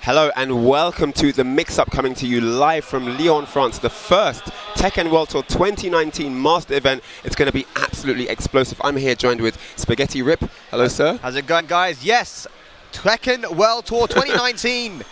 Hello and welcome to the Mixup, coming to you live from Lyon, France, the first Tekken World Tour 2019 Master event. It's going to be absolutely explosive. I'm here joined with Spaghetti Rip. Hello, sir. How's it going, guys? Yes, Tekken World Tour 2019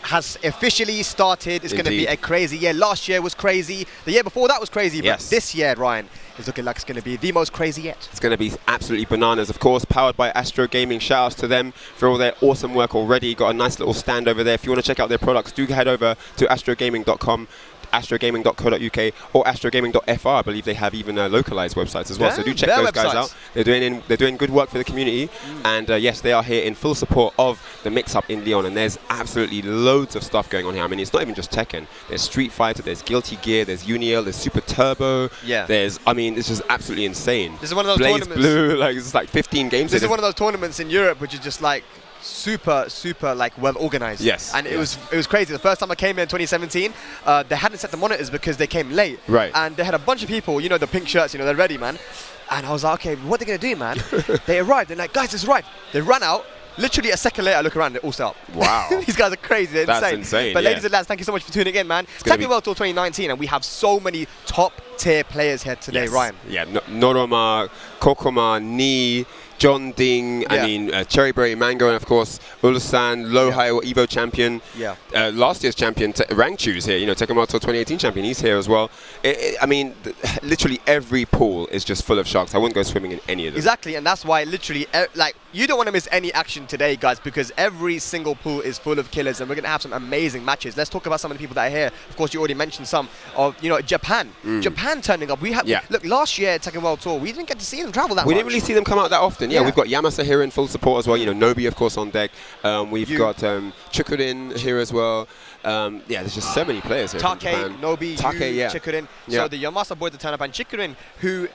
has officially started. It's going to be a crazy year. Last year was crazy. The year before that was crazy. Yes. But this year, Ryan, is looking like it's going to be the most crazy yet. It's going to be absolutely bananas, of course, powered by Astro Gaming. Shout outs to them for all their awesome work already. Got a nice little stand over there. If you want to check out their products, do head over to astrogaming.com, astrogaming.co.uk or astrogaming.fr. I believe they have even localized websites as well, so do check those guys out. They're doing good work for the community, and yes, they are here in full support of the Mix-Up in Lyon, and there's absolutely loads of stuff going on here. I mean, it's not even just Tekken. There's Street Fighter, there's Guilty Gear, there's Uniel, there's Super Turbo. Yeah. I mean, it's just absolutely insane. This is one of those Blaze tournaments. Blue, like it's like 15 games. This is one of those tournaments in Europe which is just like super like well organized. Yes. And it was crazy. The first time I came here in 2017, they hadn't set the monitors because they came late. Right. And they had a bunch of people, you know, the pink shirts, you know, they're ready, man. And I was like, okay, what are they gonna do, man? They arrived. They're like, guys, it's arrived. They ran out. Literally a second later, I look around, they're all set up. Wow. These guys are crazy. They're That's insane. But ladies and lads, thank you so much for tuning in, man. Tekken World Tour 2019, and we have so many top tier players here today, Ryan. Yeah, Noroma, Kokoma, Ni, John Ding, I mean, Cherry Berry Mango, and of course, Ulusan, Lohai, Evo champion. Yeah. Last year's champion, Rangchu's here, you know, Tekken World Tour 2018 champion, he's here as well. I mean, literally every pool is just full of sharks. I wouldn't go swimming in any of them. Exactly, and that's why literally, like, you don't want to miss any action today, guys, because every single pool is full of killers, and we're going to have some amazing matches. Let's talk about some of the people that are here. Of course, you already mentioned some of, you know, Japan. Japan turning up. We have, look, last year at Tekken World Tour, we didn't get to see them travel that much. We didn't really see them come out that often. Yeah, we've got Yamasa here in full support as well. You know, Nobi, of course, on deck. We've got Chikurin here as well. Yeah, there's just so many players here. Take, Nobi, Chikurin. Yeah. So the Yamasa boys to turn up, and Chikurin, who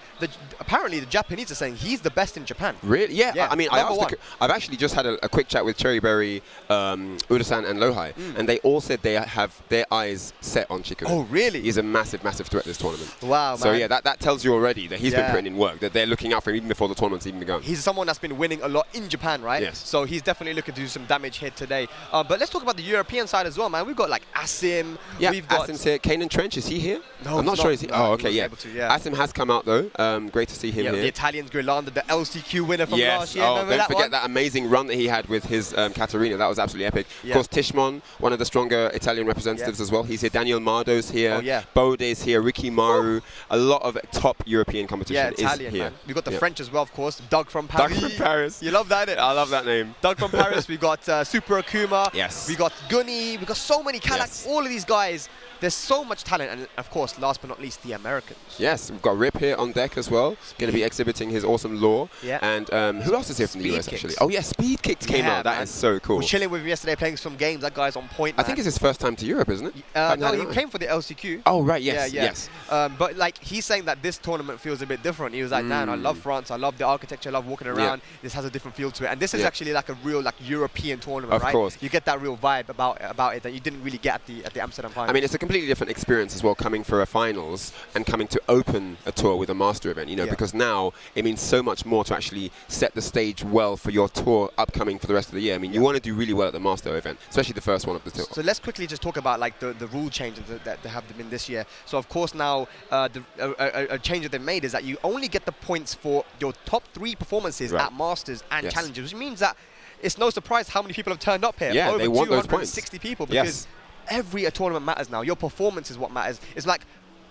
apparently the Japanese are saying he's the best in Japan. Really? Yeah. I mean, I've actually just had a quick chat with Cherry Berry, Urasan, and Lohai, and they all said they have their eyes set on Chikurin. Oh, really? He's a massive, massive threat this tournament. Wow, man. So yeah, that tells you already that he's been putting in work, that they're looking out for him even before the tournament's even begun. He's someone that's been winning a lot in Japan, right? Yes. So he's definitely looking to do some damage here today. But let's talk about the European side as well, man. We've got like Asim. Yeah, we've got Asim's here. Kanan Trench, is he here? No, I'm not sure. Is he? No, oh, okay, yeah. Asim has come out though. Great to see him here. The Italians, Grilanda, the LCQ winner from last year. Oh, don't forget that amazing run that he had with his Katarina. That was absolutely epic. Of course, Tishmon, one of the stronger Italian representatives as well. He's here. Daniel Mardo's here. Bode's here. Ricky Maru. A lot of top European competition is here. Man. We've got the French as well, of course. Doug from Paris. Doug from Paris. You love that, innit? I love that name. Doug from Paris. We've got Super Akuma. Yes. We got Gunny. We've got so many Kalak. All of these guys. There's so much talent, and of course, last but not least, the Americans. Yes, we've got Rip here on deck as well. Going to be exhibiting his awesome lore. Yeah. And who else is here from the US actually? Oh yeah, Speed Kicks came out. That is so cool. We were chilling with him yesterday, playing some games. That guy's on point, man. I think it's his first time to Europe, isn't it? No, he came for the LCQ. Oh right, yes, yes. But like he's saying that this tournament feels a bit different. He was like, man, I love France. I love the architecture. I love walking around. This has a different feel to it. And this is actually like a real like European tournament, right? Of course. You get that real vibe about it that you didn't really get at the Amsterdam finals. I mean, it's a completely different experience as well, coming for a finals and coming to open a tour with a master event, you know, because now it means so much more to actually set the stage well for your tour upcoming for the rest of the year. I mean, you want to do really well at the master event, especially the first one of the tour. So let's quickly just talk about like the rule changes that have been this year. So of course now a change that they made is that you only get the points for your top 3 performances at masters and challenges, which means that it's no surprise how many people have turned up here. Yeah, over they want those points. 260 people, because every tournament matters now. Your performance is what matters. It's like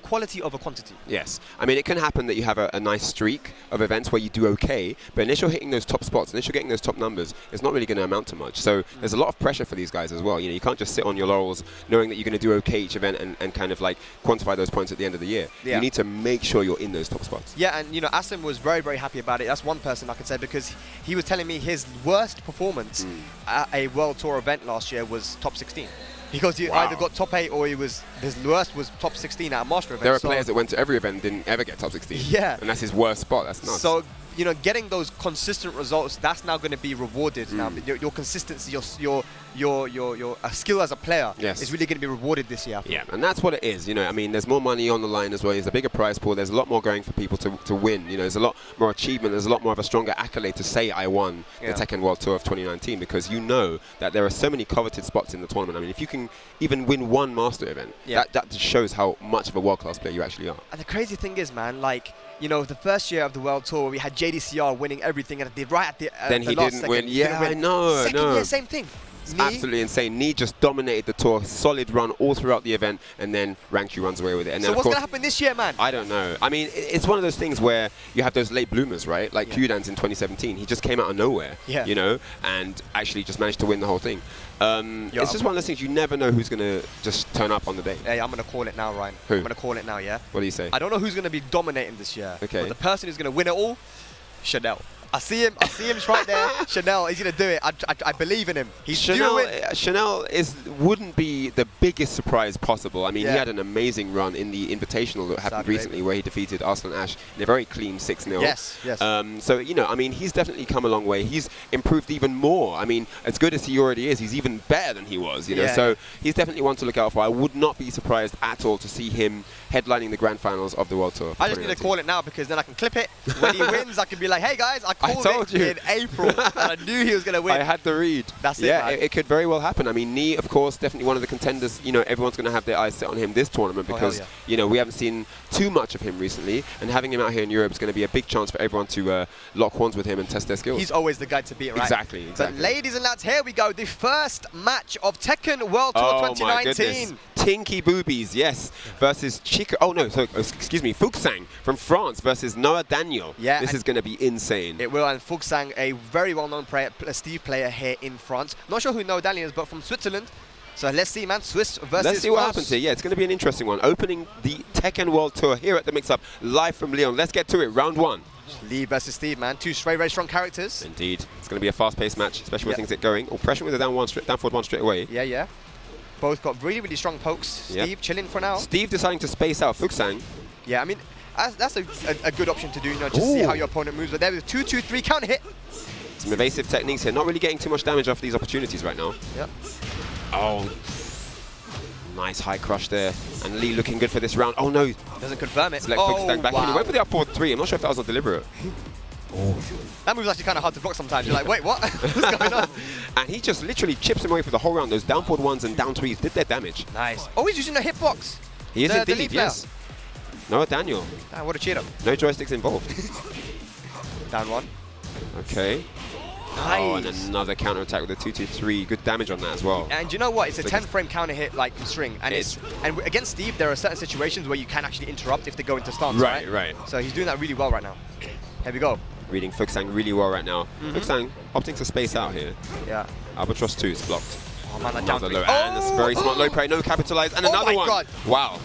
quality over quantity. Yes. I mean, it can happen that you have a nice streak of events where you do okay, but unless you're hitting those top spots, unless you're getting those top numbers, it's not really going to amount to much. So there's a lot of pressure for these guys as well. You know, you can't just sit on your laurels knowing that you're going to do okay each event and kind of like quantify those points at the end of the year. You need to make sure you're in those top spots. Yeah, and you know, Asim was very, very happy about it. That's one person I could say, because he was telling me his worst performance at a World Tour event last year was top 16. Because you either got top 8 or his worst was top 16 at a master event. There are players that went to every event and didn't ever get top 16. Yeah. And that's his worst spot. That's nuts. So you know, getting those consistent results, that's now going to be rewarded. Now, your consistency, your skill as a player is really going to be rewarded this year. Yeah, and that's what it is. You know, I mean, there's more money on the line as well. There's a bigger prize pool. There's a lot more going for people to win. You know, there's a lot more achievement. There's a lot more of a stronger accolade to say I won the Tekken World Tour of 2019, because you know that there are so many coveted spots in the tournament. I mean, if you can even win one master event, that just shows how much of a world-class player you actually are. And the crazy thing is, man, like, you know, the first year of the World Tour, we had JDCR winning everything, and right at the then he last didn't second, win. Yeah, I know. Second year, same thing. It's absolutely insane. Nee just dominated the tour, solid run all throughout the event, and then Rangchu runs away with it. And so then what's going to happen this year, man? I don't know. I mean, it's one of those things where you have those late bloomers, right? Like Qdans in 2017. He just came out of nowhere, you know, and actually just managed to win the whole thing. It's just one of those things you never know who's going to just turn up on the day. Hey, I'm going to call it now, Ryan. Who? I'm going to call it now, yeah? What do you say? I don't know who's going to be dominating this year. Okay. But the person who's going to win it all, Chanel. I see him right there. Chanel, he's going to do it. I believe in him. He's Chanel wouldn't be the biggest surprise possible. I mean, he had an amazing run in the Invitational that happened recently, where he defeated Arslan Ash in a very clean 6-0. Yes. So, you know, I mean, he's definitely come a long way. He's improved even more. I mean, as good as he already is, he's even better than he was, you know. So he's definitely one to look out for. I would not be surprised at all to see him headlining the grand finals of the World Tour. I just need to call it now, because then I can clip it. When he wins, I can be like, hey, guys, I called it in April, and I knew he was going to win. I had the read. That's it, yeah, it could very well happen. I mean, Nee, of course, definitely one of the contenders. You know, everyone's going to have their eyes set on him this tournament, because, you know, we haven't seen too much of him recently, and having him out here in Europe is going to be a big chance for everyone to lock horns with him and test their skills. He's always the guy to beat, right? Exactly. But ladies and lads, here we go. The first match of Tekken World Tour 2019. My goodness. Tinky Boobies, yes, versus Chico. Oh, no, so, excuse me, Fuxang from France versus Noah Daniel. Yeah, this is going to be insane. It will, and Fuxang, a very well-known player, Steve player here in France. Not sure who Noah Daniel is, but from Switzerland. So let's see, man. Swiss versus Let's see what happens here. Yeah, it's going to be an interesting one. Opening the Tekken World Tour here at the Mixup, live from Lyon. Let's get to it. Round one. Lee versus Steve, man. Two very strong characters. Indeed. It's going to be a fast-paced match, especially when things get going. Oh, pressure with a down forward one straight away. Yeah. Both got really strong pokes. Steve chilling for now. Steve deciding to space out Fuxang. Yeah, I mean, that's a good option to do, you know, just see how your opponent moves. But there was a 2-2-3 counter hit. Some evasive techniques here. Not really getting too much damage off these opportunities right now. Yep. Oh. Nice high crush there. And Lee looking good for this round. Oh, no. Doesn't confirm it. Select Fuxang back in. He went for the up forward 3. I'm not sure if that was not deliberate. That move's actually kind of hard to block sometimes. You're like, wait, what? What's going on? And he just literally chips him away for the whole round. Those down forward 1s and down 3s did their damage. Nice. Oh, he's using a hitbox. He is indeed, yes. Noah Daniel. Damn, what a cheater. No joysticks involved. Down 1. Okay. Nice. Oh, and another counter attack with a 2-2-3. Good damage on that as well. And you know what? It's a 10-frame counter hit like string. And and against Steve, there are certain situations where you can actually interrupt if they go into stance. Right. So he's doing that really well right now. Here we go. Reading Fuxang really well right now. Fuxang opting to space out here. Yeah. Albatross 2 is blocked. Oh man, that down low. And that's a very smart low parry. No capitalize. And another one. God. Wow.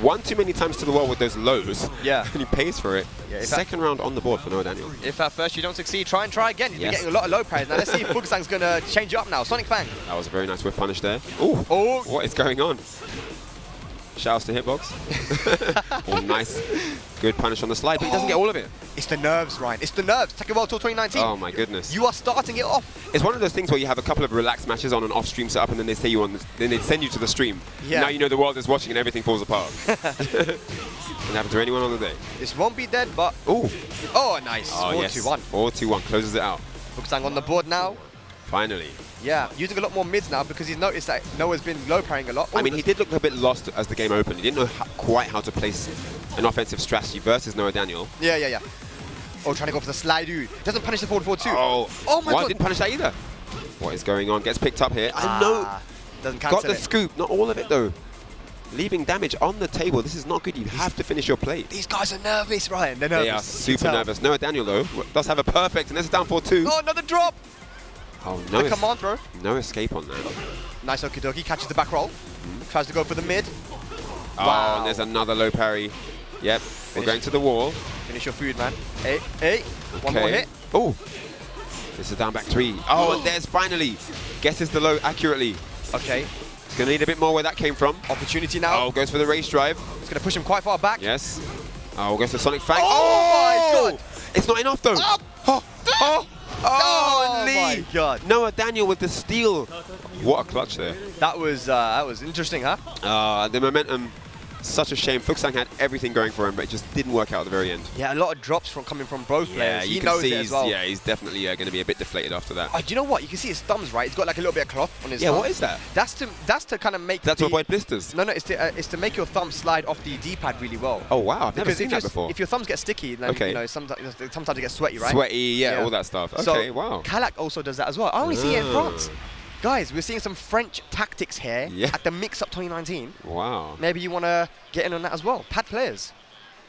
One too many times to the wall with those lows. Yeah. And he pays for it. Yeah, Second round on the board for Noah Daniel. If at first you don't succeed, try again. You're getting a lot of low parries. Now let's see if Fuxang's going to change it up now. Sonic Fang. That was a very nice whip punish there. Ooh. Oh. What is going on? Shouts to Hitbox. Oh, nice. Good punish on the slide, but he doesn't get all of it. It's the nerves, Ryan. It's the nerves. Tekken World Tour 2019. Oh, my goodness. You are starting it off. It's one of those things where you have a couple of relaxed matches on an off-stream setup, and then they say you on, then they send you to the stream. Yeah. Now you know the world is watching and everything falls apart. Can happen to anyone on the day. This won't be dead, but... Ooh. Oh, nice. 4-2-1. 4-2-1. Closes it out. Fuxang on the board now. Finally. Yeah, using a lot more mids now because he's noticed that Noah's been low parrying a lot. I mean, he did look a bit lost as the game opened. He didn't know quite how to place an offensive strategy versus Noah Daniel. Yeah. Oh, trying to go for the slide, dude. Doesn't punish the forward too. Oh my God. Didn't punish that either. What is going on? Gets picked up here. I know. Doesn't cancel Got the scoop. Not all of it, though. Leaving damage on the table. This is not good. You have to finish your plate. These guys are nervous, Ryan. They're nervous. They are super nervous. Noah Daniel, though, does have a perfect, and this is down 4-2. Oh, another drop. Oh, no. Come on, bro. No escape on that. Nice okidoki. Catches the back roll. Tries to go for the mid. Wow. And there's another low parry. Yep. We're going to the wall. Finish your food, man. Hey. One more hit. Oh. This is down back 3. Oh, and there's finally. Guesses the low accurately. Okay. He's going to need a bit more where that came from. Opportunity now. Oh, goes for the race drive. It's going to push him quite far back. Yes. Oh, goes for Sonic Fang. Oh my God. It's not enough though. Oh, Lee. My God. Noah Daniel with the steal. What a clutch there. That was interesting, huh? The momentum, such a shame. Fuxang had everything going for him, but it just didn't work out at the very end. Yeah, a lot of drops coming from both players. He knows can see it as well. Yeah, he's definitely going to be a bit deflated after that. Do you know what? You can see his thumbs, right? He's got like a little bit of cloth on his thumb. What is that? That's to kind of make That's to avoid blisters. No, it's to make your thumb slide off the D-pad really well. Oh wow, I've never Because seen that before. if your thumbs get sticky, then you know sometimes it gets sweaty, right? Sweaty, yeah, all that stuff. Okay, so wow. Kalak also does that as well. I only see it in France. Guys, we're seeing some French tactics here at the Mixup 2019. Wow. Maybe you want to get in on that as well. Pad players.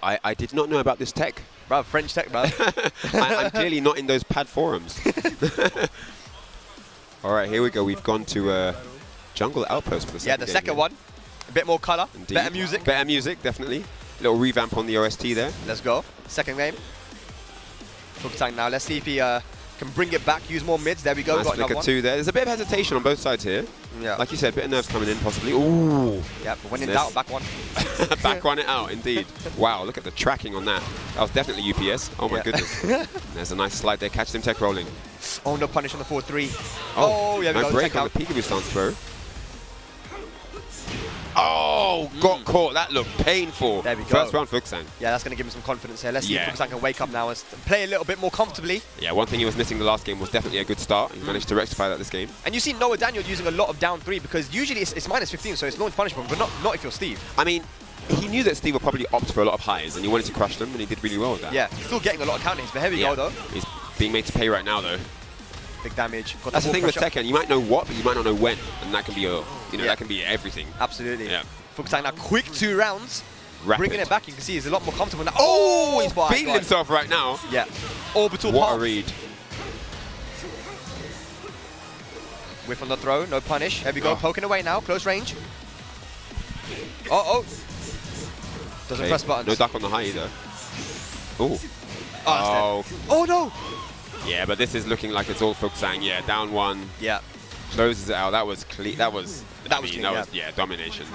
I did not know about this tech. Bruv, French tech, bruv. I'm clearly not in those pad forums. All right, here we go. We've gone to Jungle Outpost for the second Yeah, the second one. A bit more colour. Indeed. Better music. Better music, definitely. Little revamp on the OST there. Let's go. Second game. Fuxang now. Let's see if he can bring it back, use more mids. There we go. Nice flick of 2 there. There's a bit of hesitation on both sides here. Yeah. Like you said, a bit of nerves coming in possibly. Ooh. Yeah, but when in doubt, back one. Back run it out, indeed. Wow, look at the tracking on that. That was definitely UPS. Oh my goodness. There's a nice slide there. Catch them tech rolling. Oh, no punish on the 4-3. Oh, yeah, we no go. break on the peekaboo stance throw. Oh, got caught. That looked painful. There we go. First round Fuxang. Yeah, that's going to give him some confidence here. Let's see if Fuxang can wake up now and play a little bit more comfortably. Yeah, one thing he was missing the last game was definitely a good start. He managed to rectify that this game. And you see Noah Daniel using a lot of down 3 because usually it's minus 15, so it's launch punishment, but not if you're Steve. I mean, he knew that Steve would probably opt for a lot of highs, and he wanted to crush them, and he did really well with that. Yeah, still getting a lot of countings, but here we go, though. He's being made to pay right now, though. Big damage. Got That's the thing with Tekken. You might know what, but you might not know when, and that can be that can be everything. Absolutely. Yeah. Fuxang now, quick 2 rounds. Rapid. Bringing it back, you can see he's a lot more comfortable now. Oh, he's feeling himself right now. Yeah. Orbital What pulse. a read. Whiff on the throw, no punish. Here we go, poking away now, close range. Oh. Doesn't press buttons. No duck on the high either. Ooh. Oh no! Yeah, but this is looking like it's all Fuxang. Yeah, down 1. Yeah. Closes it out. That was clean. That was domination.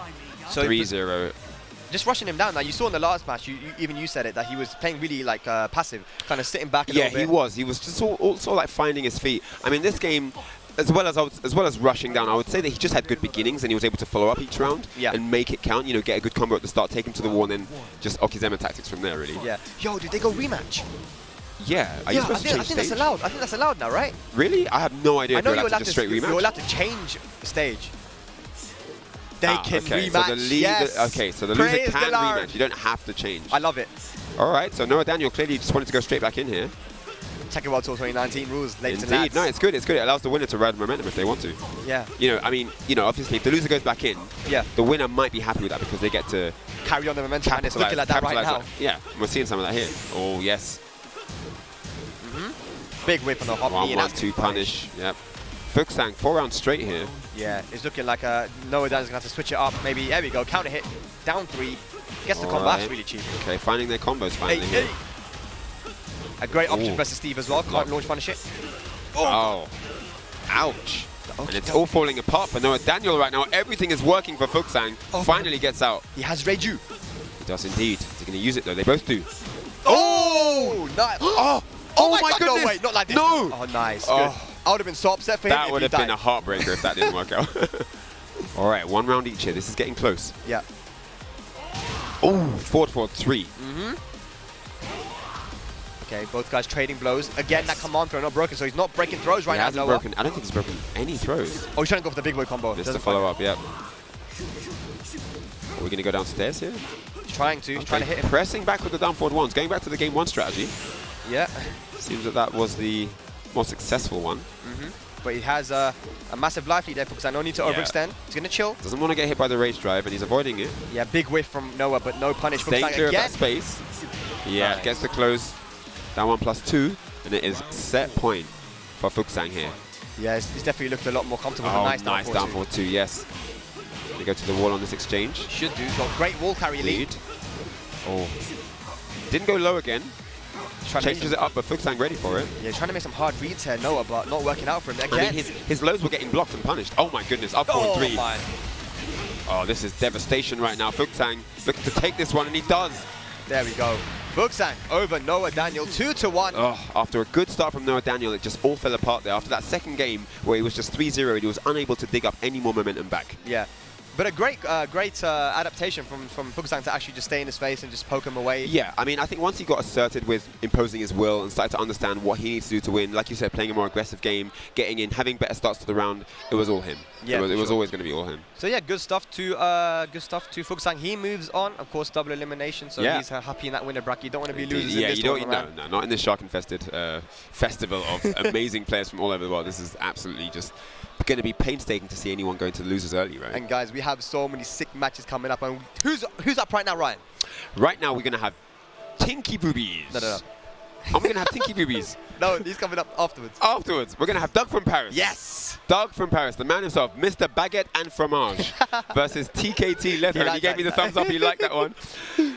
So 3-0. Just rushing him down. Now you saw in the last match, even you said it, that he was playing really like passive, kind of sitting back a little bit. Yeah, he was. He was just also like finding his feet. I mean, this game, as well as rushing down, I would say that he just had good beginnings and he was able to follow up each round and make it count. You know, get a good combo at the start, take him to the wall, and then just Okizeme tactics from there. Really. Yeah. Yo, did they go rematch? Yeah. Are you supposed to change I think that's allowed. I think that's allowed now, right? Really? I have no idea. I know if you're allowed to just straight rematch. You're allowed to change the stage. They can rematch. So the leader, so the loser can rematch. You don't have to change. I love it. All right. So Noah Daniel clearly just wanted to go straight back in here. Tekken World Tour 2019 rules. Indeed. No, it's good. It's good. It allows the winner to ride momentum if they want to. Yeah. You know, I mean, obviously, if the loser goes back in, the winner might be happy with that because they get to carry on the momentum. And it's looking like that right now. Yeah, we're seeing some of that here. Oh yes. Big whip on the hop knee. 1-1-2 punish. Yep. Fuxang 4 rounds straight here. Yeah, it's looking like Noah Daniel's going to have to switch it up. Maybe, there we go, counter hit, down 3. Gets the combo, that's really cheap. Okay, finding their combos finally. Hey. A great option versus Steve as well, can't launch punish it. Oh. Ouch. And it's all falling apart for Noah Daniel right now. Everything is working for Fuxang. Finally gets out. He has Reiju. He does indeed. He's going to use it though, they both do. Oh! Nice. Oh my goodness! No, wait, not like this. No! Oh, nice. Good. I would have been so upset for him. That would have been a heartbreaker if that didn't work out. All right, 1 round each here. This is getting close. Yeah. Oh, 4-4-3. Okay, both guys trading blows. Again, that command throw not broken, so he's not breaking throws right now. Hasn't broken. I don't think he's broken any throws. Oh, he's trying to go for the big boy combo. Just to follow up, yep. Are we going to go downstairs here? He's trying to. He's trying to hit him. Pressing back with the down forward ones. Going back to the game 1 strategy. Yeah. Seems that was the more successful one. But he has a massive life lead there because I no need to overextend. He's going to chill. Doesn't want to get hit by the rage drive, and he's avoiding it. Yeah, big whiff from Noah, but no punish from Staying clear of that space. Yeah, nice. Gets the close. Down 1+2, and it is set point for Fuxang here. Yeah, he's definitely looked a lot more comfortable. Nice down forward 2, yes. They go to the wall on this exchange. Should do. Got great wall carry lead. Oh. Didn't go low again. Changes it up, but Fuxang ready for it. Yeah, trying to make some hard reads here, Noah, but not working out for him. Again. I mean, his lows were getting blocked and punished. Oh my goodness, up 4-3. Oh, this is devastation right now. Fuxang looking to take this one, and he does. There we go. Fugsang over Noah Daniel, 2-1. Oh, after a good start from Noah Daniel, it just all fell apart there. After that second game where he was just 3-0, he was unable to dig up any more momentum back. Yeah. But a great adaptation from Fugsang to actually just stay in his face and just poke him away. Yeah, I mean, I think once he got asserted with imposing his will and started to understand what he needs to do to win, like you said, playing a more aggressive game, getting in, having better starts to the round, it was all him. Yeah, it was always going to be all him. So yeah, good stuff to Fugsang. He moves on, of course, double elimination. So he's happy in that winner bracket. You don't want to be losers in this tournament. No, not in this shark-infested festival of amazing players from all over the world. This is absolutely just going to be painstaking to see anyone going to the losers early, right? And guys, we have so many sick matches coming up. And who's up right now, Ryan? Right now, we're going to have Tinky Boobies. No. I'm going to have Tinky Boobies. No, he's coming up afterwards. Afterwards, we're going to have Doug from Paris. Yes! Doug from Paris, the man himself, Mr. Baguette and Fromage, versus TKT Leto. He gave me the thumbs up, he liked that one.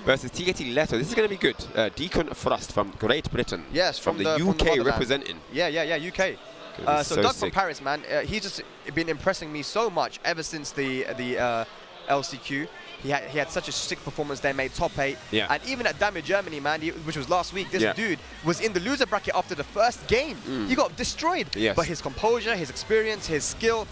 Versus TKT Leto. This is going to be good. Deacon Frost from Great Britain. Yes, from the UK representing. Yeah, UK. So Doug from Paris, man, he's just been impressing me so much ever since the LCQ. He had such a sick performance there, made top 8. Yeah. And even at Damage Germany, man, which was last week, this dude was in the loser bracket after the first game. He got destroyed. Yes. But his composure, his experience, his skill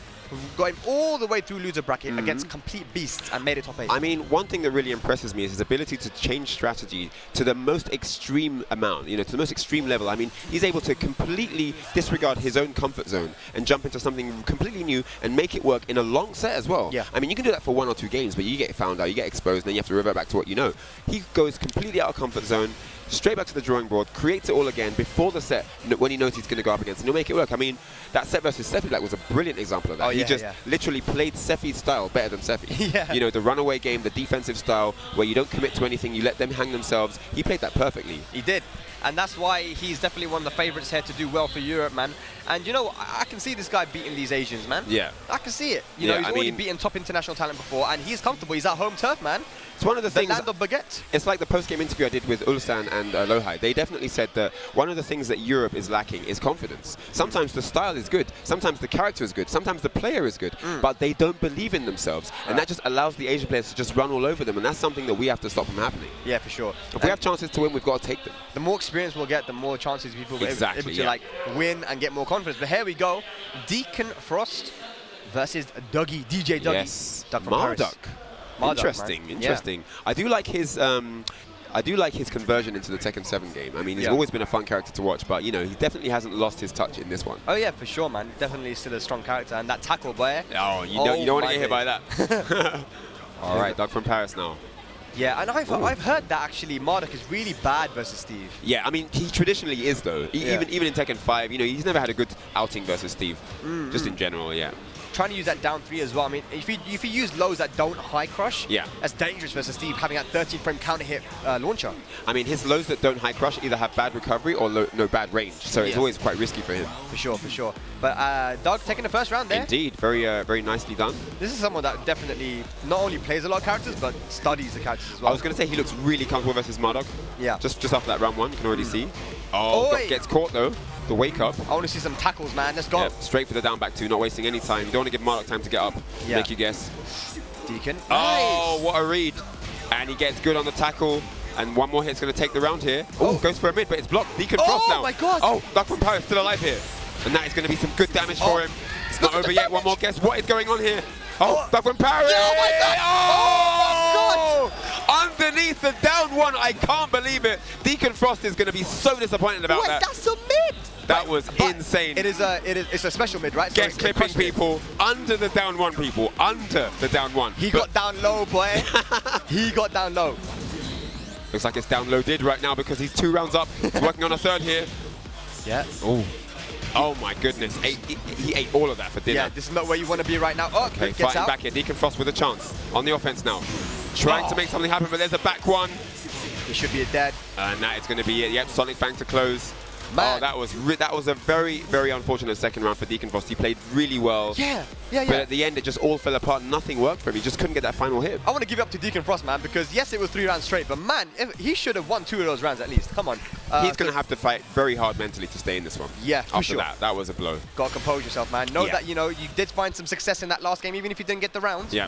got him all the way through loser bracket against complete beasts and made it top 8. I mean, one thing that really impresses me is his ability to change strategy to the most extreme amount, to the most extreme level. I mean, he's able to completely disregard his own comfort zone and jump into something completely new and make it work in a long set as well. Yeah. I mean, you can do that for 1 or 2 games, but you get found out, you get exposed, and then you have to revert back to what you know. He goes completely out of comfort zone, straight back to the drawing board, creates it all again before the set when he knows he's going to go up against, and he'll make it work. I mean, that set versus Sephi Black was a brilliant example of that. He just literally played Sephi's style better than Sephi. The runaway game, the defensive style, where you don't commit to anything, you let them hang themselves. He played that perfectly. He did. And that's why he's definitely one of the favorites here to do well for Europe, man. And I can see this guy beating these Asians, man. Yeah. I can see it. He's already beaten top international talent before, and he's comfortable. He's at home turf, man. It's one of the things. Land of baguette. It's like the post-game interview I did with Ulsan and Lohai. They definitely said that one of the things that Europe is lacking is confidence. Sometimes the style is good, sometimes the character is good, sometimes the player is good, but they don't believe in themselves, and that just allows the Asian players to just run all over them, and that's something that we have to stop from happening. Yeah, for sure. If we have chances to win, we've got to take them. The more experience we'll get, the more chances people will be able to win and get more confidence. But here we go, Deacon Frost versus Dougie, DJ Dougie. Yes, Doug from Paris. Interesting. Yeah. I do like his conversion into the Tekken 7 game. I mean, he's always been a fun character to watch, but he definitely hasn't lost his touch in this one. Oh yeah, for sure, man. Definitely still a strong character, and that tackle, boy. Oh, you don't want to get hit by that. All right, Doug from Paris now. Yeah, and I've heard that actually Marduk is really bad versus Steve. Yeah, I mean, he traditionally is though. Even in Tekken 5, he's never had a good outing versus Steve. Just in general, yeah. Trying to use that down 3 as well. I mean, if you use lows that don't high crush, that's dangerous versus Steve, having that 13 frame counter hit launcher. I mean, his lows that don't high crush either have bad recovery or no bad range, so it's always quite risky for him. For sure. But Doug taking the first round there. Indeed, very nicely done. This is someone that definitely not only plays a lot of characters, but studies the characters as well. I was going to say he looks really comfortable versus Marduk. Yeah. Just after that round 1, you can already see. Oh, gets caught though. The wake up. I want to see some tackles, man. Let's go. Straight for the down back 2, not wasting any time. You don't want to give Marduk time to get up. Make you guess. Deacon. Oh, nice. What a read. And he gets good on the tackle. And one more hit's going to take the round here. Oh, goes for a mid, but it's blocked. Deacon Frost now. Oh my god. Oh, Doug from Paris still alive here. And that is going to be some good damage for him. It's not over yet. One more guess. What is going on here? Oh, Doug from Paris. Oh my god. Oh my god. Underneath the down 1. I can't believe it. Deacon Frost is going to be so disappointed about that. That's a mid. That was insane. It's a special mid, right? Get clipping people under the down 1, people. Under the down 1. He got down low, boy. He got down low. Looks like it's down low right now because he's 2 rounds up. He's working on a 3rd here. Yeah. Oh my goodness. He ate all of that for dinner. Yeah, this is not where you want to be right now. Oh, okay, gets fighting out. back here. Deacon Frost with a chance on the offense now. Trying to make something happen, but there's a back 1. It should be a dead. And that is going to be it. Yep, Sonic Fang to close. Man. Oh, that was a very unfortunate second round for Deacon Frost. He played really well. Yeah. But at the end, it just all fell apart. Nothing worked for him. He just couldn't get that final hit. I want to give it up to Deacon Frost, man, because yes, it was 3 rounds straight, but man, he should have won 2 of those rounds at least. Come on. He's going to have to fight very hard mentally to stay in this one. Yeah, for After sure. that was a blow. Got to compose yourself, man. Know that, you did find some success in that last game, even if you didn't get the rounds. Yeah.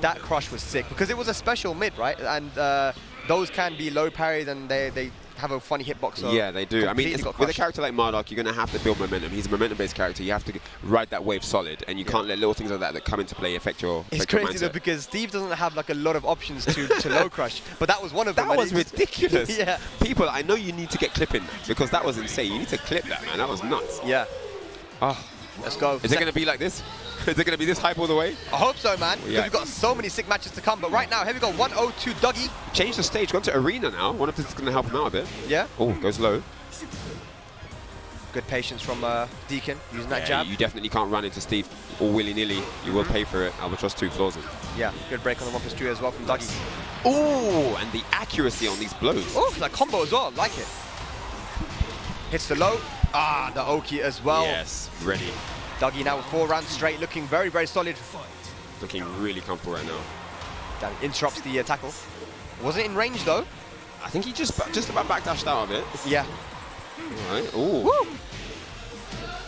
That crush was sick, because it was a special mid, right? And those can be low parries and they have a funny hitbox. So yeah, they do. I mean, with a character like Marduk, you're going to have to build momentum. He's a momentum-based character. You have to ride that wave solid, and you can't let little things like that come into play affect your It's crazy though, because Steve doesn't have like a lot of options to low crush, but that was one of them. That was ridiculous. Yeah. People, I know you need to get clipping because that was insane. You need to clip that, man. That was nuts. Yeah. Oh. Let's go. Is it going to be like this? Is it going to be this hype all the way? I hope so, man. Because Yeah. we've got so many sick matches to come. But right now, here we go. 102 Dougie. Change the stage. Gone to arena now. Wonder if this is going to help him out a bit. Yeah. Oh, goes low. Good patience from Deacon using that jab. You definitely can't run into Steve all willy-nilly. You will pay for it. Albatross 2 floors him. Yeah. Good break on the 1+2 as well from Dougie. Oh, and the accuracy on these blows. Oh, that combo as well. Like it. Hits the low. Ah, the Oki as well. Yes, ready. Dougie now with 4 rounds straight, looking very, very solid. Looking really comfortable right now. Damn, interrupts the tackle. Wasn't in range though. I think he just about backdashed out of it. Yeah. All right. Ooh. Woo!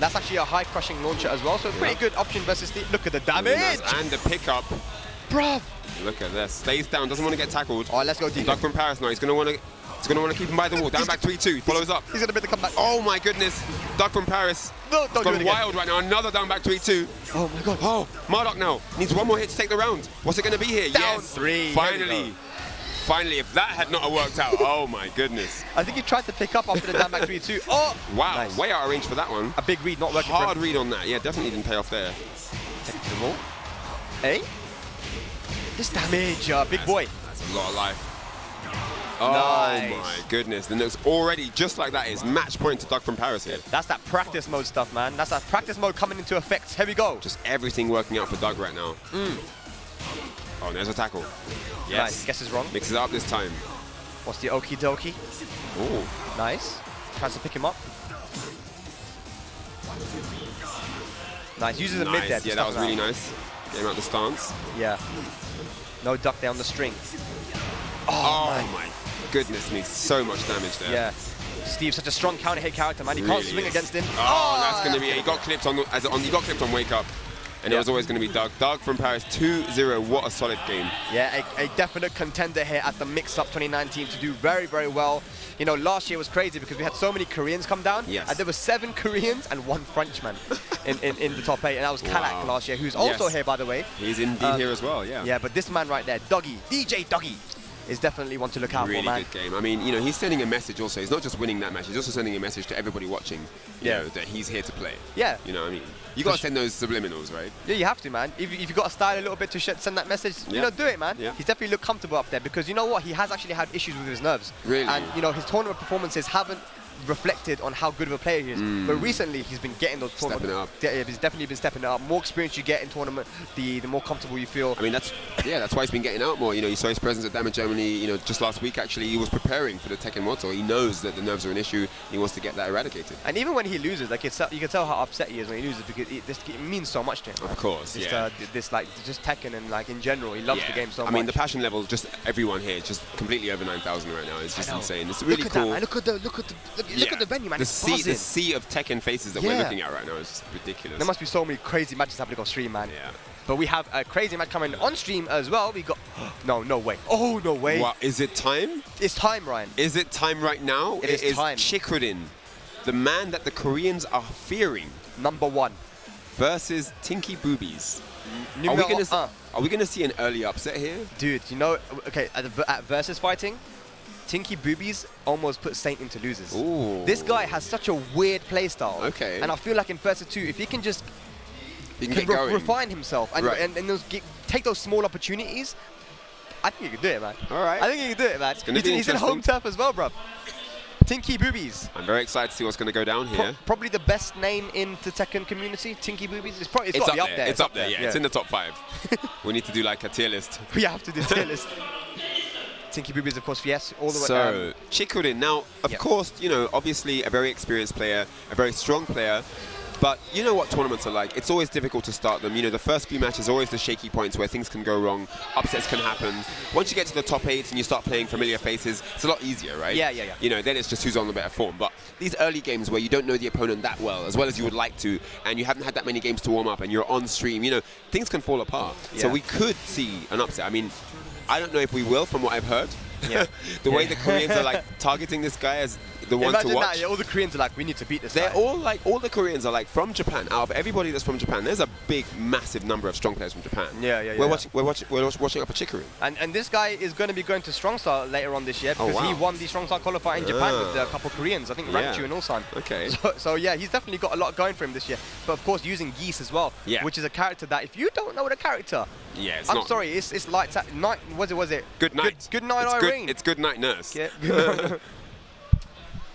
That's actually a high crushing launcher as well, so pretty good option versus Steve. Look at the damage! Nice. And the pickup. Bruv! Look at this. Stays down, doesn't want to get tackled. All right, let's go Deacon. Doug from Paris now. He's going to want to keep him by the wall. Down back 3-2. Follows up. He's going to make the comeback. Oh my goodness. Doug from Paris. No, don't do it gone again. wild right now. Another down back 3-2. Oh my god. Oh, Marduk now. Needs one more hit to take the round. What's it going to be here? Down Yes. 3. Finally. Finally, if that had not worked out, oh my goodness. I think he tried to pick up after the down back 3-2. Oh! Wow, Nice. way out of range for that one. A big read, not working Hard for him. read on that. Yeah, definitely didn't pay off there. Take it to the wall. Hey? This damage, big boy. That's a lot of life. Oh Nice. my goodness. And it's already, just like that, is match point to Doug from Paris here. That's that practice mode stuff, man. That's that practice mode coming into effect. Here we go. Just everything working out for Doug right now. Oh, there's a tackle. Yes. Nice. Guess is wrong. Mixes it up this time. What's the okie dokie? Oh. Nice. Tries to pick him up. Nice. Uses the mid there. Yeah, that was really nice. Get him out the stance. Yeah. No duck down the string. Oh my goodness me. So much damage there. Yeah. Steve's such a strong counter hit character, man. He can't Really swing is. against him. Oh, that's going to be it. He got clipped on Wake Up. And it was always going to be Doug. Doug from Paris, 2-0. What a solid game. Yeah, a definite contender here at the Mixup 2019 to do very, very well. You know, last year was crazy because we had so many Koreans come down. Yes. And there were 7 Koreans and 1 Frenchman in the top 8. And that was Kalak last year, who's also here, by the way. He's indeed here as well, yeah. Yeah, but this man right there, Dougie, DJ Dougie, is definitely one to look out for, man. Really good game. I mean, you know, he's sending a message also. He's not just winning that match, he's also sending a message to everybody watching, you know, that he's here to play. Yeah. You know what I mean? You got to send those subliminals, right? Yeah, you have to, man. If you've got to style a little bit to send that message, you know, do it, man. Yeah. He's definitely looked comfortable up there because you know what? He has actually had issues with his nerves. Really? And, you know, his tournament performances haven't reflected on how good of a player he is. But recently, he's been getting those tournament. Stepping it up. Yeah, he's definitely been stepping it up. More experience you get in tournament, the more comfortable you feel. I mean, that's why he's been getting out more. You know, you saw his presence at Damage Germany, you know, just last week actually. He was preparing for the Tekken Moto. He knows that the nerves are an issue. He wants to get that eradicated. And even when he loses, like you can tell how upset he is when he loses because it means so much to him. Of course, yeah. Just Tekken and like in general, he loves the game so much. I mean, the passion level, just everyone here, just completely over 9,000 right now. It's just insane. It's really look cool. At that, man. Look at the venue, man. The sea of Tekken faces that we're looking at right now is just ridiculous. There must be so many crazy matches happening on stream, man. Yeah. But we have a crazy match coming on stream as well. We got no way. Oh, no way. Wow, is it time? It's time, Ryan. Is it time right now? It is time. Chikudin, the man that the Koreans are fearing, Number 1 versus Tinky Boobies. Numero Are we gonna see an early upset here? Dude, you know, okay, at versus fighting, Tinky Boobies almost put Saint into losers. Ooh. This guy has such a weird playstyle. Okay. And I feel like in versus 2, if he can just refine himself and, Right. and take those small opportunities, I think he can do it, man. All right. I think he can do it, man. gonna be He's in home interesting. turf as well, bro. Tinky Boobies. I'm very excited to see what's gonna go down here. Probably the best name in the Tekken community, Tinky Boobies. It's got to be up there. It's up there. Yeah, it's in the top 5. We need to do like a tier list. We have to do the tier list. Tinky Boobies, of course, yes, all the way. So, Chikudin, now, of course, you know, obviously a very experienced player, a very strong player, but you know what tournaments are like. It's always difficult to start them. You know, the first few matches are always the shaky points where things can go wrong, upsets can happen. Once you get to the top 8 and you start playing familiar faces, it's a lot easier, right? Yeah. You know, then it's just who's on the better form. But these early games where you don't know the opponent that well as you would like to, and you haven't had that many games to warm up, and you're on stream, you know, things can fall apart. So we could see an upset. I mean, I don't know if we will from what I've heard, Yeah. The way the Koreans are like targeting this guy as the one Imagine to watch. that, yeah, all the Koreans are like, we need to beat this They're guy. all like, all the Koreans are like from Japan. Out of everybody that's from Japan, there's a big, massive number of strong players from Japan. Yeah. We're watching up for Chikurin. And this guy is going to be going to Strong Star later on this year because he won the Strong Star qualifier in Japan with a couple of Koreans. I think Ranchu and Ulsan. Okay. So yeah, he's definitely got a lot going for him this year. But of course, using Geese as well, which is a character that if you don't know the character, I'm sorry, it's like night. Was it? Good night. Good night, Irene. It's good night, nurse. Yeah.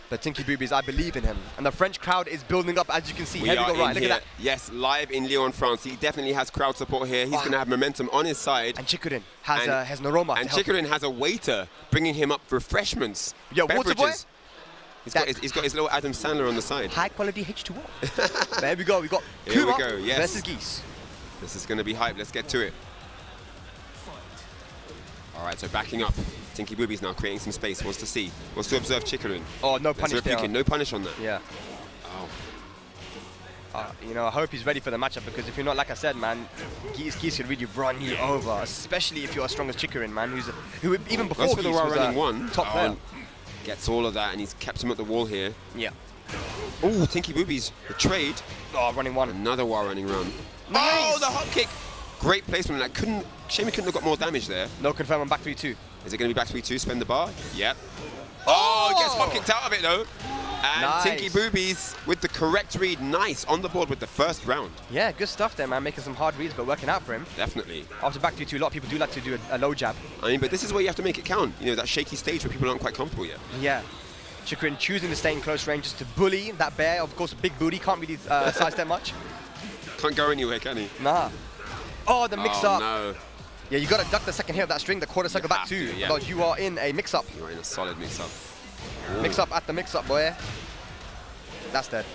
But Tinky Boobies, I believe in him. And the French crowd is building up, as you can see. We Here we are go, right, in look here. at that. Yes, live in Lyon, France. He definitely has crowd support here. He's going to have momentum on his side. And Chikurin has Noroma. And Chikurin has a waiter bringing him up refreshments, beverages. Waterboy? He's got his little Adam Sandler on the side. High quality H2O. There we go. We got Here we Kuma go, yes. versus Geese. This is going to be hype. Let's get to it. All right, so backing up. Tinky Boobies now creating some space. Wants to observe Chikurin. Oh, no punish there. No punish on that. Yeah. Oh. You know, I hope he's ready for the matchup because if you're not, like I said, man, Geese could really run you over, especially if you're as strong as Chikurin, man, who even before Geese was running top player. Gets all of that, and he's kept him at the wall here. Yeah. Oh, Tinky Boobies, the trade. Oh, running one. Another wall running run. Nice. Oh, the hop kick. Great placement. Shame he couldn't have got more damage there. No confirm on back 3-2. Is it going to be back 3-2? Spend the bar? Yep. Oh, gets hop kicked out of it though. And nice. Tinky Boobies with the correct read. Nice on the board with the first round. Yeah, good stuff there, man. Making some hard reads, but working out for him. Definitely. After back 3-2, a lot of people do like to do a low jab. I mean, but this is where you have to make it count. You know, that shaky stage where people aren't quite comfortable yet. Yeah. Chikurin choosing to stay in close range just to bully that bear. Of course, big booty, can't really sidestep much. Can't go anywhere, can he? Nah. Oh, the mix-up. No. Yeah, you got to duck the second hit of that string, the quarter circle back 2. Because you are in a mix-up. You are in a solid mix-up. Mix-up at the mix-up, boy. That's dead.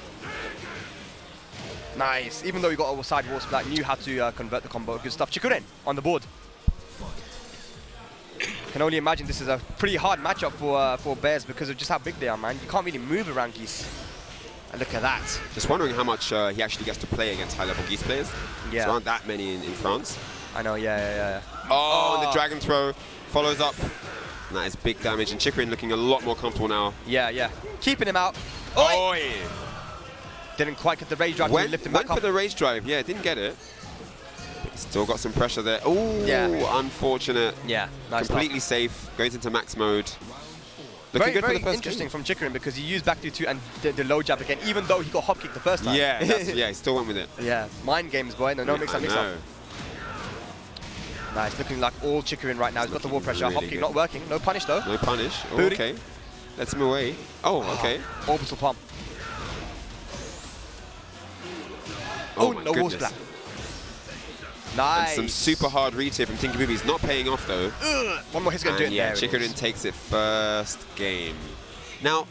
Nice. Even though you got a side wall split, knew how to convert the combo. Good stuff. Chikurin on the board. Can only imagine this is a pretty hard matchup for Bears because of just how big they are, man. You can't really move around Geese. And look at that. Just wondering how much he actually gets to play against high-level Geese players. Yeah. There aren't that many in France. I know, yeah. Oh, and the dragon throw follows up. And that is big damage. And Chikurin looking a lot more comfortable now. Yeah. Keeping him out. Oh, didn't quite get the rage drive to lift him back up. Went for the rage drive. Yeah, didn't get it. But still got some pressure there. Oh, unfortunate. Yeah, nice Completely stuff. safe. Goes into max mode. Looking good for the first interesting game. from Chikurin because he used back 2 and the low jab again, even though he got hop kicked the first time. Yeah, he still went with it. Yeah, mind games, boy. No mix up. Nice, looking like all Chikurin right now. He's got the wall pressure. Really hop kick not working. No punish though. No punish. Oh, okay. Lets him away. Oh, okay. Orbital pump. Oh, no wall splat. Nice. And some super hard reads here from Tinky Boobies. Not paying off though. One more hit's going to do it. Yeah, Chikurin takes it first game. Now,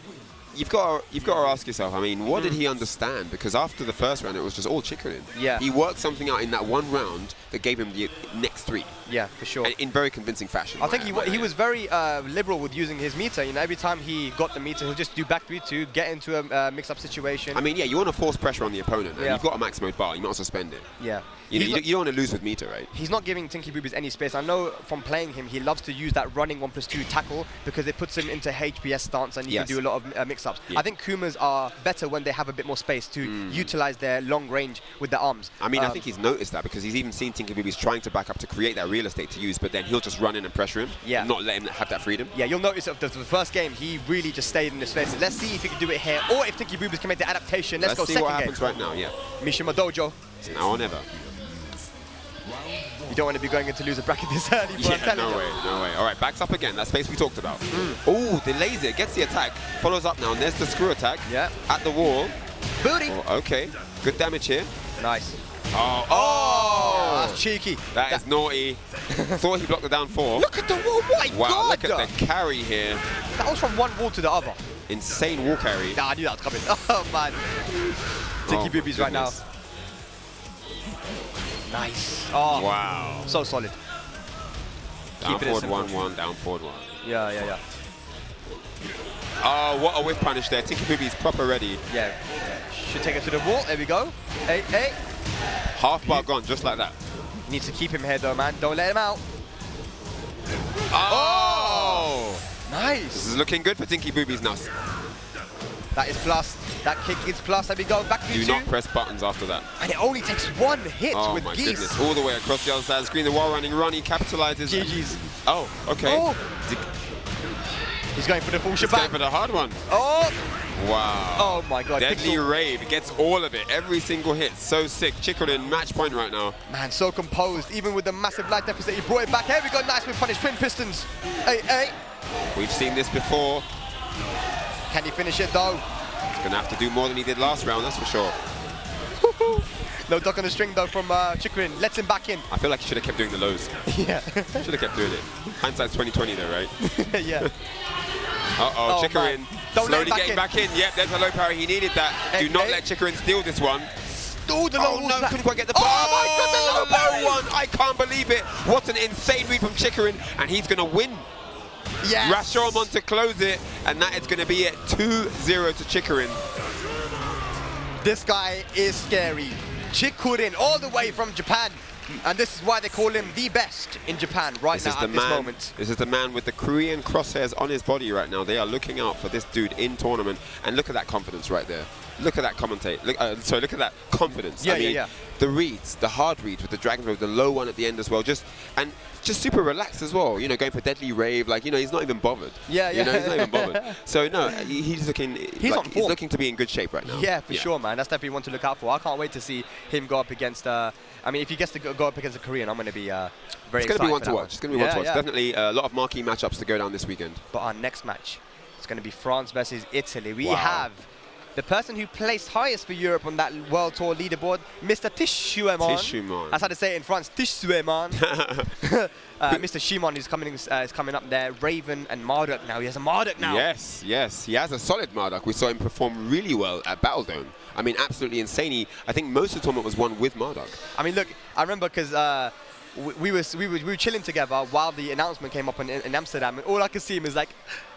you've got to ask yourself, I mean, what did he understand? Because after the first round, it was just all Chikurin. Yeah. He worked something out in that one round that gave him the next 3. Yeah, for sure. And in very convincing fashion. I think he was very liberal with using his meter. You know, every time he got the meter, he'll just do back 3-2, get into a mix-up situation. I mean, yeah, you want to force pressure on the opponent. And you've got a max mode bar. You might as well spend it. Yeah. You don't want to lose with meter, right? He's not giving Tinky Boobies any space. I know from playing him, he loves to use that running 1+2 tackle because it puts him into HPS stance and you can do a lot of mix-ups. Yeah. I think Kumas are better when they have a bit more space to utilize their long range with their arms. I mean, I think he's noticed that because he's even seen Tinky Boobies trying to back up to create that real estate to use, but then he'll just run in and pressure him, not let him have that freedom. Yeah, you'll notice that the first game, he really just stayed in his space. Let's see if he can do it here, or if Tinky Boobies can make the adaptation. Let's go see second what happens game. right now, yeah. Mishima Dojo. It's now or never. You don't want to be going into loser bracket this early, bro. Yeah, no way. All right, backs up again. That space we talked about. Oh, delays it, gets the attack, follows up now, and there's the screw attack. Yeah. At the wall. Booty. Oh, okay, good damage here. Nice. Oh, that's cheeky. That is naughty. Thought he blocked the down 4. Look at the wall, my God. Wow, look at the carry here. That was from one wall to the other. Insane wall carry. Nah, I knew that was coming. Oh, man. Tinky Boobies right now. Nice. Oh, wow. So solid. Down forward 1-1, down forward 1. Yeah. Oh, what a whiff punish there. Tinky Boobies proper ready. Yeah. Should take it to the wall. There we go. Hey. Half bar gone, just like that. Need to keep him here though, man. Don't let him out. Oh! Nice. This is looking good for Tinky Boobies now. That is plus. That kick is plus. Let me go back to Do you. not press buttons after that. And it only takes one hit with my Geese. goodness. All the way across the other side of the screen. The wall running run. He capitalizes. GG's. Oh, okay. Oh. He's going for the full He's shebang. going for the hard one. Oh. Wow. Oh my god. Deadly Rave gets all of it. Every single hit. So sick. Chikrin match point right now. Man, so composed. Even with the massive light deficit, he brought it back. Here we go. Nice with punish. Twin pistons. Hey. We've seen this before. Can he finish it though? He's going to have to do more than he did last round, that's for sure. No duck on the string though from Chikrin. Lets him back in. I feel like he should have kept doing the lows. Yeah. Should have kept doing it. Hindsight's 2020 though, right? Yeah. Uh-oh, Chikrin slowly getting back in. Yep, there's a low parry. He needed that. Do not let Chikrin steal this one. Oh, the low no, couldn't quite get the Oh my god, the low parry! one. I can't believe it. What an insane read from Chikrin, and he's going to win. Yes. Rashomon to close it, and that is going to be it 2-0 to Chikrin. This guy is scary. Chikrin, all the way from Japan. And this is why they call him the best in Japan right now at this moment. This is the man with the Korean crosshairs on his body right now. They are looking out for this dude in tournament. And look at that confidence right there. Look at that commentate. Look at that confidence. Yeah, I mean, the reads, the hard reads with the dragon throw, the low one at the end as well. Just super relaxed as well. You know, going for Deadly Rave. Like, you know, he's not even bothered. Yeah. You know, he's not even bothered. So no, he's looking. He's on form. He's looking to be in good shape right now. Yeah, for sure, man. That's definitely one to look out for. I can't wait to see him go up against. I mean, if he gets to go up against a Korean, I'm going to be very excited. It's going to be one to watch. It's going to be one to watch. Yeah. Definitely a lot of marquee matchups to go down this weekend. But our next match is going to be France versus Italy. We have the person who placed highest for Europe on that World Tour leaderboard, Mr. Tishmon. That's how to say it in France, Tishmon. Mr. Shimon is coming up there. Raven and Marduk now. He has a Marduk now. Yes. He has a solid Marduk. We saw him perform really well at Battle Dome. I mean, absolutely insane. I think most of the tournament was won with Marduk. I mean, look, I remember because we were chilling together while the announcement came up in Amsterdam, and all I could see him is like,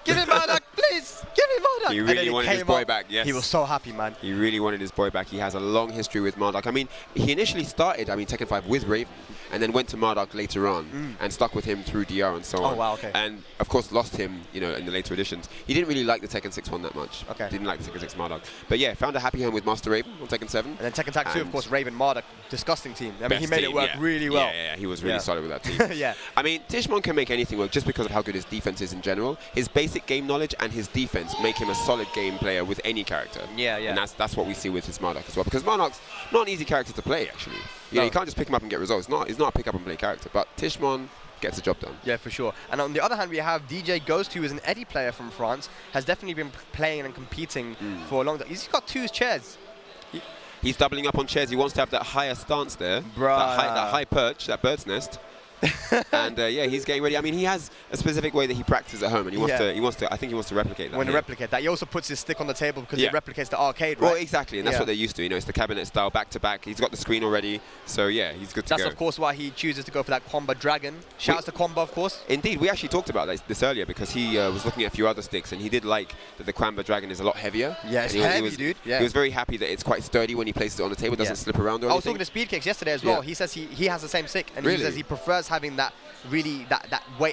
give him Marduk, please, give him Marduk. He really wanted his boy back, yes. He was so happy, man. He really wanted his boy back. He has a long history with Marduk. I mean, he initially started, Tekken 5 with Raven, and then went to Marduk later on, and stuck with him through DR and so on. Oh, wow, okay. And, of course, lost him, you know, in the later editions. He didn't really like the Tekken 6 one that much. Okay. Didn't like the Tekken 6 Marduk. But, yeah, found a happy home with Master Raven on Tekken 7. And then Tekken Tag 2, of course, Raven, Marduk, disgusting team. I mean, he made it work really well. Yeah, he was really solid with that team. Yeah. I mean, Tishmon can make anything work just because of how good his defense is in general. His basic game knowledge and his defense make him a solid game player with any character. Yeah. And that's what we see with his Marduk as well. Because Marduk's not an easy character to play, actually. You know, you can't just pick him up and get results. He's not a pick up and play character. But Tishmon gets the job done. Yeah, for sure. And on the other hand, we have DJ Ghost, who is an Eddie player from France, has definitely been playing and competing for a long time. He's got 2 chairs. He's doubling up on chairs. He wants to have that higher stance there. Bruh. That high perch, that bird's nest. And he's getting ready. I mean, he has a specific way that he practices at home, and he wants to. I think he wants to replicate that. Replicate that. He also puts his stick on the table because it replicates the arcade, right? Well, exactly, and that's what they're used to. You know, it's the cabinet style, back to back. He's got the screen already, so yeah, he's good to go. That's of course why he chooses to go for that Quamba Dragon. Shouts to Quamba, of course. Indeed, we actually talked about this earlier because he was looking at a few other sticks, and he did like that the Quamba Dragon is a lot heavier. Yeah, it's heavy, dude. Yeah. He was very happy that it's quite sturdy when he places it on the table, doesn't slip around or anything. I was talking to Speed Kicks yesterday as well. He says he has the same stick, and he says he prefers having that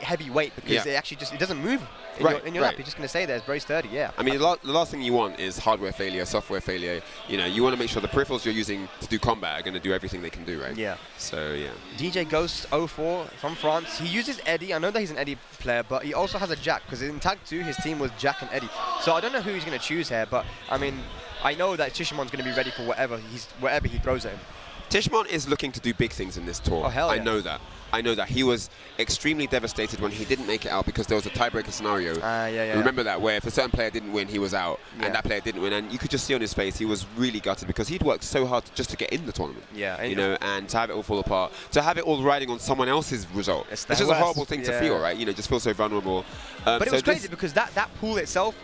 heavy weight because it actually it doesn't move in your lap. You're just going to stay there. It's very sturdy. Yeah. I mean, the last thing you want is hardware failure, software failure. You know, you want to make sure the peripherals you're using to do combat are going to do everything they can do, right? Yeah. So yeah. DJ Ghost 04 from France. He uses Eddie. I know that he's an Eddie player, but he also has a Jack because in Tag 2 his team was Jack and Eddie. So I don't know who he's going to choose here, but I mean, I know that Tishmon's going to be ready for whatever he throws at him. Tishmon is looking to do big things in this tour. Oh, hell yeah. I know that. He was extremely devastated when he didn't make it out because there was a tiebreaker scenario. Remember that, where if a certain player didn't win, he was out, and that player didn't win, and you could just see on his face he was really gutted because he'd worked so hard just to get in the tournament. Yeah, you know, and to have it all fall apart, to have it all riding on someone else's result. It's just a horrible thing to feel, right? You know, just feel so vulnerable. But it was crazy because that pool itself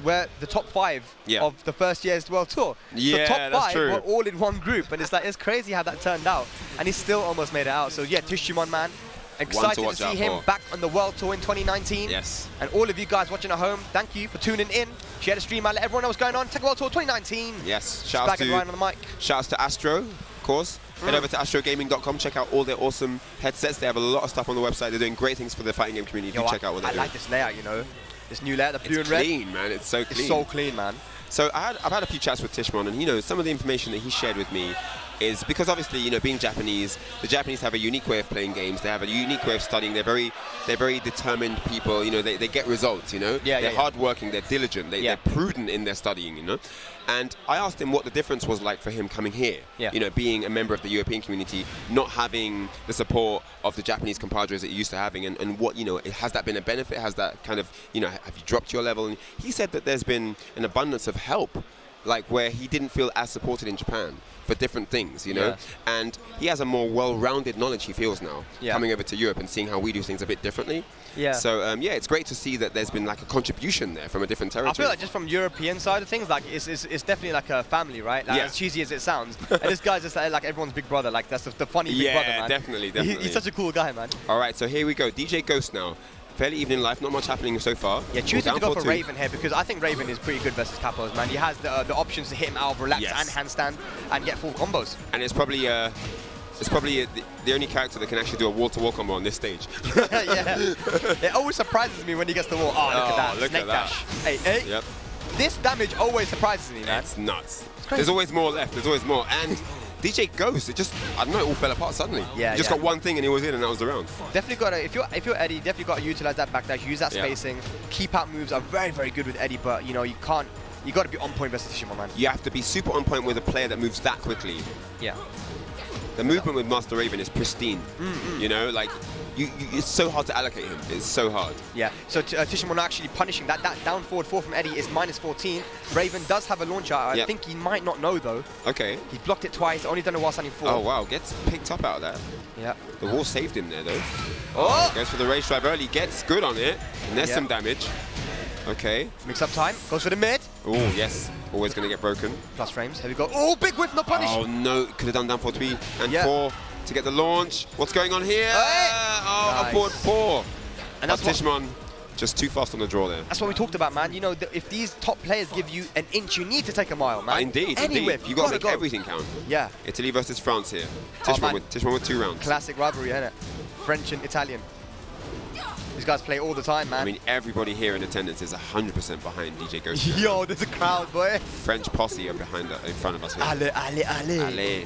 were the top 5 of the first year's World Tour. Yeah, the top 5 true. were all in one group, and it's crazy how that turned out. And he still almost made it out. So yeah, Tishmon, man, excited to see him back on the World Tour in 2019. Yes. And all of you guys watching at home, thank you for tuning in. Share the stream out, let everyone know what's going on. Tekken World Tour 2019. Yes. Shout out to Ryan on the mic. Shouts to Astro, of course. Head over to astrogaming.com, check out all their awesome headsets. They have a lot of stuff on the website. They're doing great things for the fighting game community. Do check out what they're doing. I like this layout, you know. This new layer, the blue and red. It's clean, man. It's so clean. It's so clean, man. So I've had a few chats with Tishmon, and you know, some of the information that he shared with me is because obviously, you know, being Japanese, the Japanese have a unique way of playing games. They have a unique way of studying. They're very determined people. You know, they get results. You know, they're hardworking. They're diligent. They're prudent in their studying. You know, and I asked him what the difference was like for him coming here. You know, being a member of the European community, not having the support of the Japanese compadres that you're used to having, and what, you know, has that been a benefit? Has that kind of, you know, have you dropped your level? And he said that there's been an abundance of help, like where he didn't feel as supported in Japan for different things, you know, and he has a more well-rounded knowledge, he feels now, coming over to Europe and seeing how we do things a bit differently. So yeah, it's great to see that there's been like a contribution there from a different territory. I feel like just from European side of things, like it's definitely like a family, right? Like, as cheesy as it sounds. And this guy's just like everyone's big brother. Like that's the funny big brother, man. Definitely. He's such a cool guy, man. All right, so here we go. DJ Ghost now. Fairly even in life, not much happening so far. Yeah, choosing to go for Raven here because I think Raven is pretty good versus Capos, man. He has the options to hit him out of relax and handstand and get full combos. And it's probably the only character that can actually do a wall-to-wall combo on this stage. It always surprises me when he gets the wall. Oh, look at that. Look Snake at that. dash. Hey. Yep. This damage always surprises me, man. It's nuts. There's always more left. There's always more. And DJ Ghost, it just, I don't know, it all fell apart suddenly. He just got one thing and he was in, and that was the round. Definitely got to, if you're Eddie, definitely got to utilize that backdash, use that spacing. Keep out moves are very, very good with Eddie, but you know, you got to be on point versus Tishmon, man. You have to be super on point with a player that moves that quickly. The movement with Master Raven is pristine. You know, like, it's so hard to allocate him. It's so hard. So Tishmon actually punishing that down forward 4 from Eddie is -14. Raven does have a launcher. I think he might not know though. Okay. He blocked it twice, only done it while standing 4. Oh wow, gets picked up out of that. The wall saved him there though. Goes for the race drive early, gets good on it, and there's some damage. Okay. Mix-up time, goes for the mid. Oh yes, always going to get broken. Plus frames, here we go. Oh, big whiff, no punish. Oh no, could have done down for 3 and 4 to get the launch. What's going on here? Up forward 4. And that's Tishmon just too fast on the draw there. That's what we talked about, man. You know, if these top players give you an inch, you need to take a mile, man. Indeed, whiff, you got to make everything count. Italy versus France here. Tishmon with 2 rounds. Classic rivalry, isn't it? French and Italian. These guys play all the time, man. I mean, everybody here in attendance is 100% behind DJ Ghost. Yo, there's a crowd, boy. French posse are behind, in front of us here. Allez.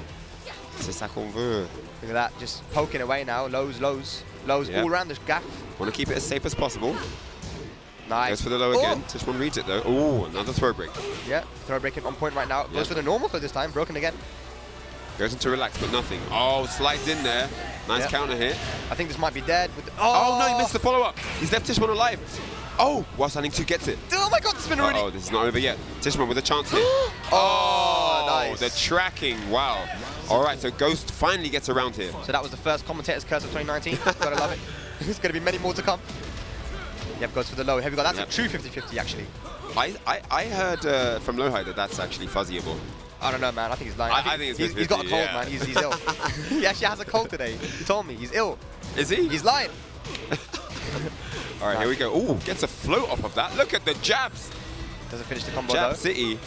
C'est ça qu'on veut. Look at that, just poking away now. Lows all around this gap. Want to keep it as safe as possible. Nice. Goes for the low again. Tishmon reads it though. Oh, another throw break. Yeah, throw breaking on point right now. Goes for the normal for this time. Broken again. Goes into relax, but nothing. Oh, slides in there. Nice counter hit. I think this might be dead. With oh no, he missed the follow-up. He's left Tishmon alive. Oh, while standing 2 gets it. Oh my god, spin already. Oh, this is not over yet. Tishmon with a chance here. Nice. The tracking. Wow. All right, so Ghost finally gets around here. So that was the first commentator's curse of 2019. Gotta love it. There's gonna be many more to come. Yep, goes for the low. Here we go. That's a true 50-50 actually. I heard from Lowhigh that that's actually fuzzyable. I don't know, man. I think he's lying. I think it's he's got a cold, man. He's ill. He actually has a cold today. He told me he's ill. Is he? He's lying. All right, here we go. Ooh, gets a float off of that. Look at the jabs. Doesn't finish the combo Jab though. City.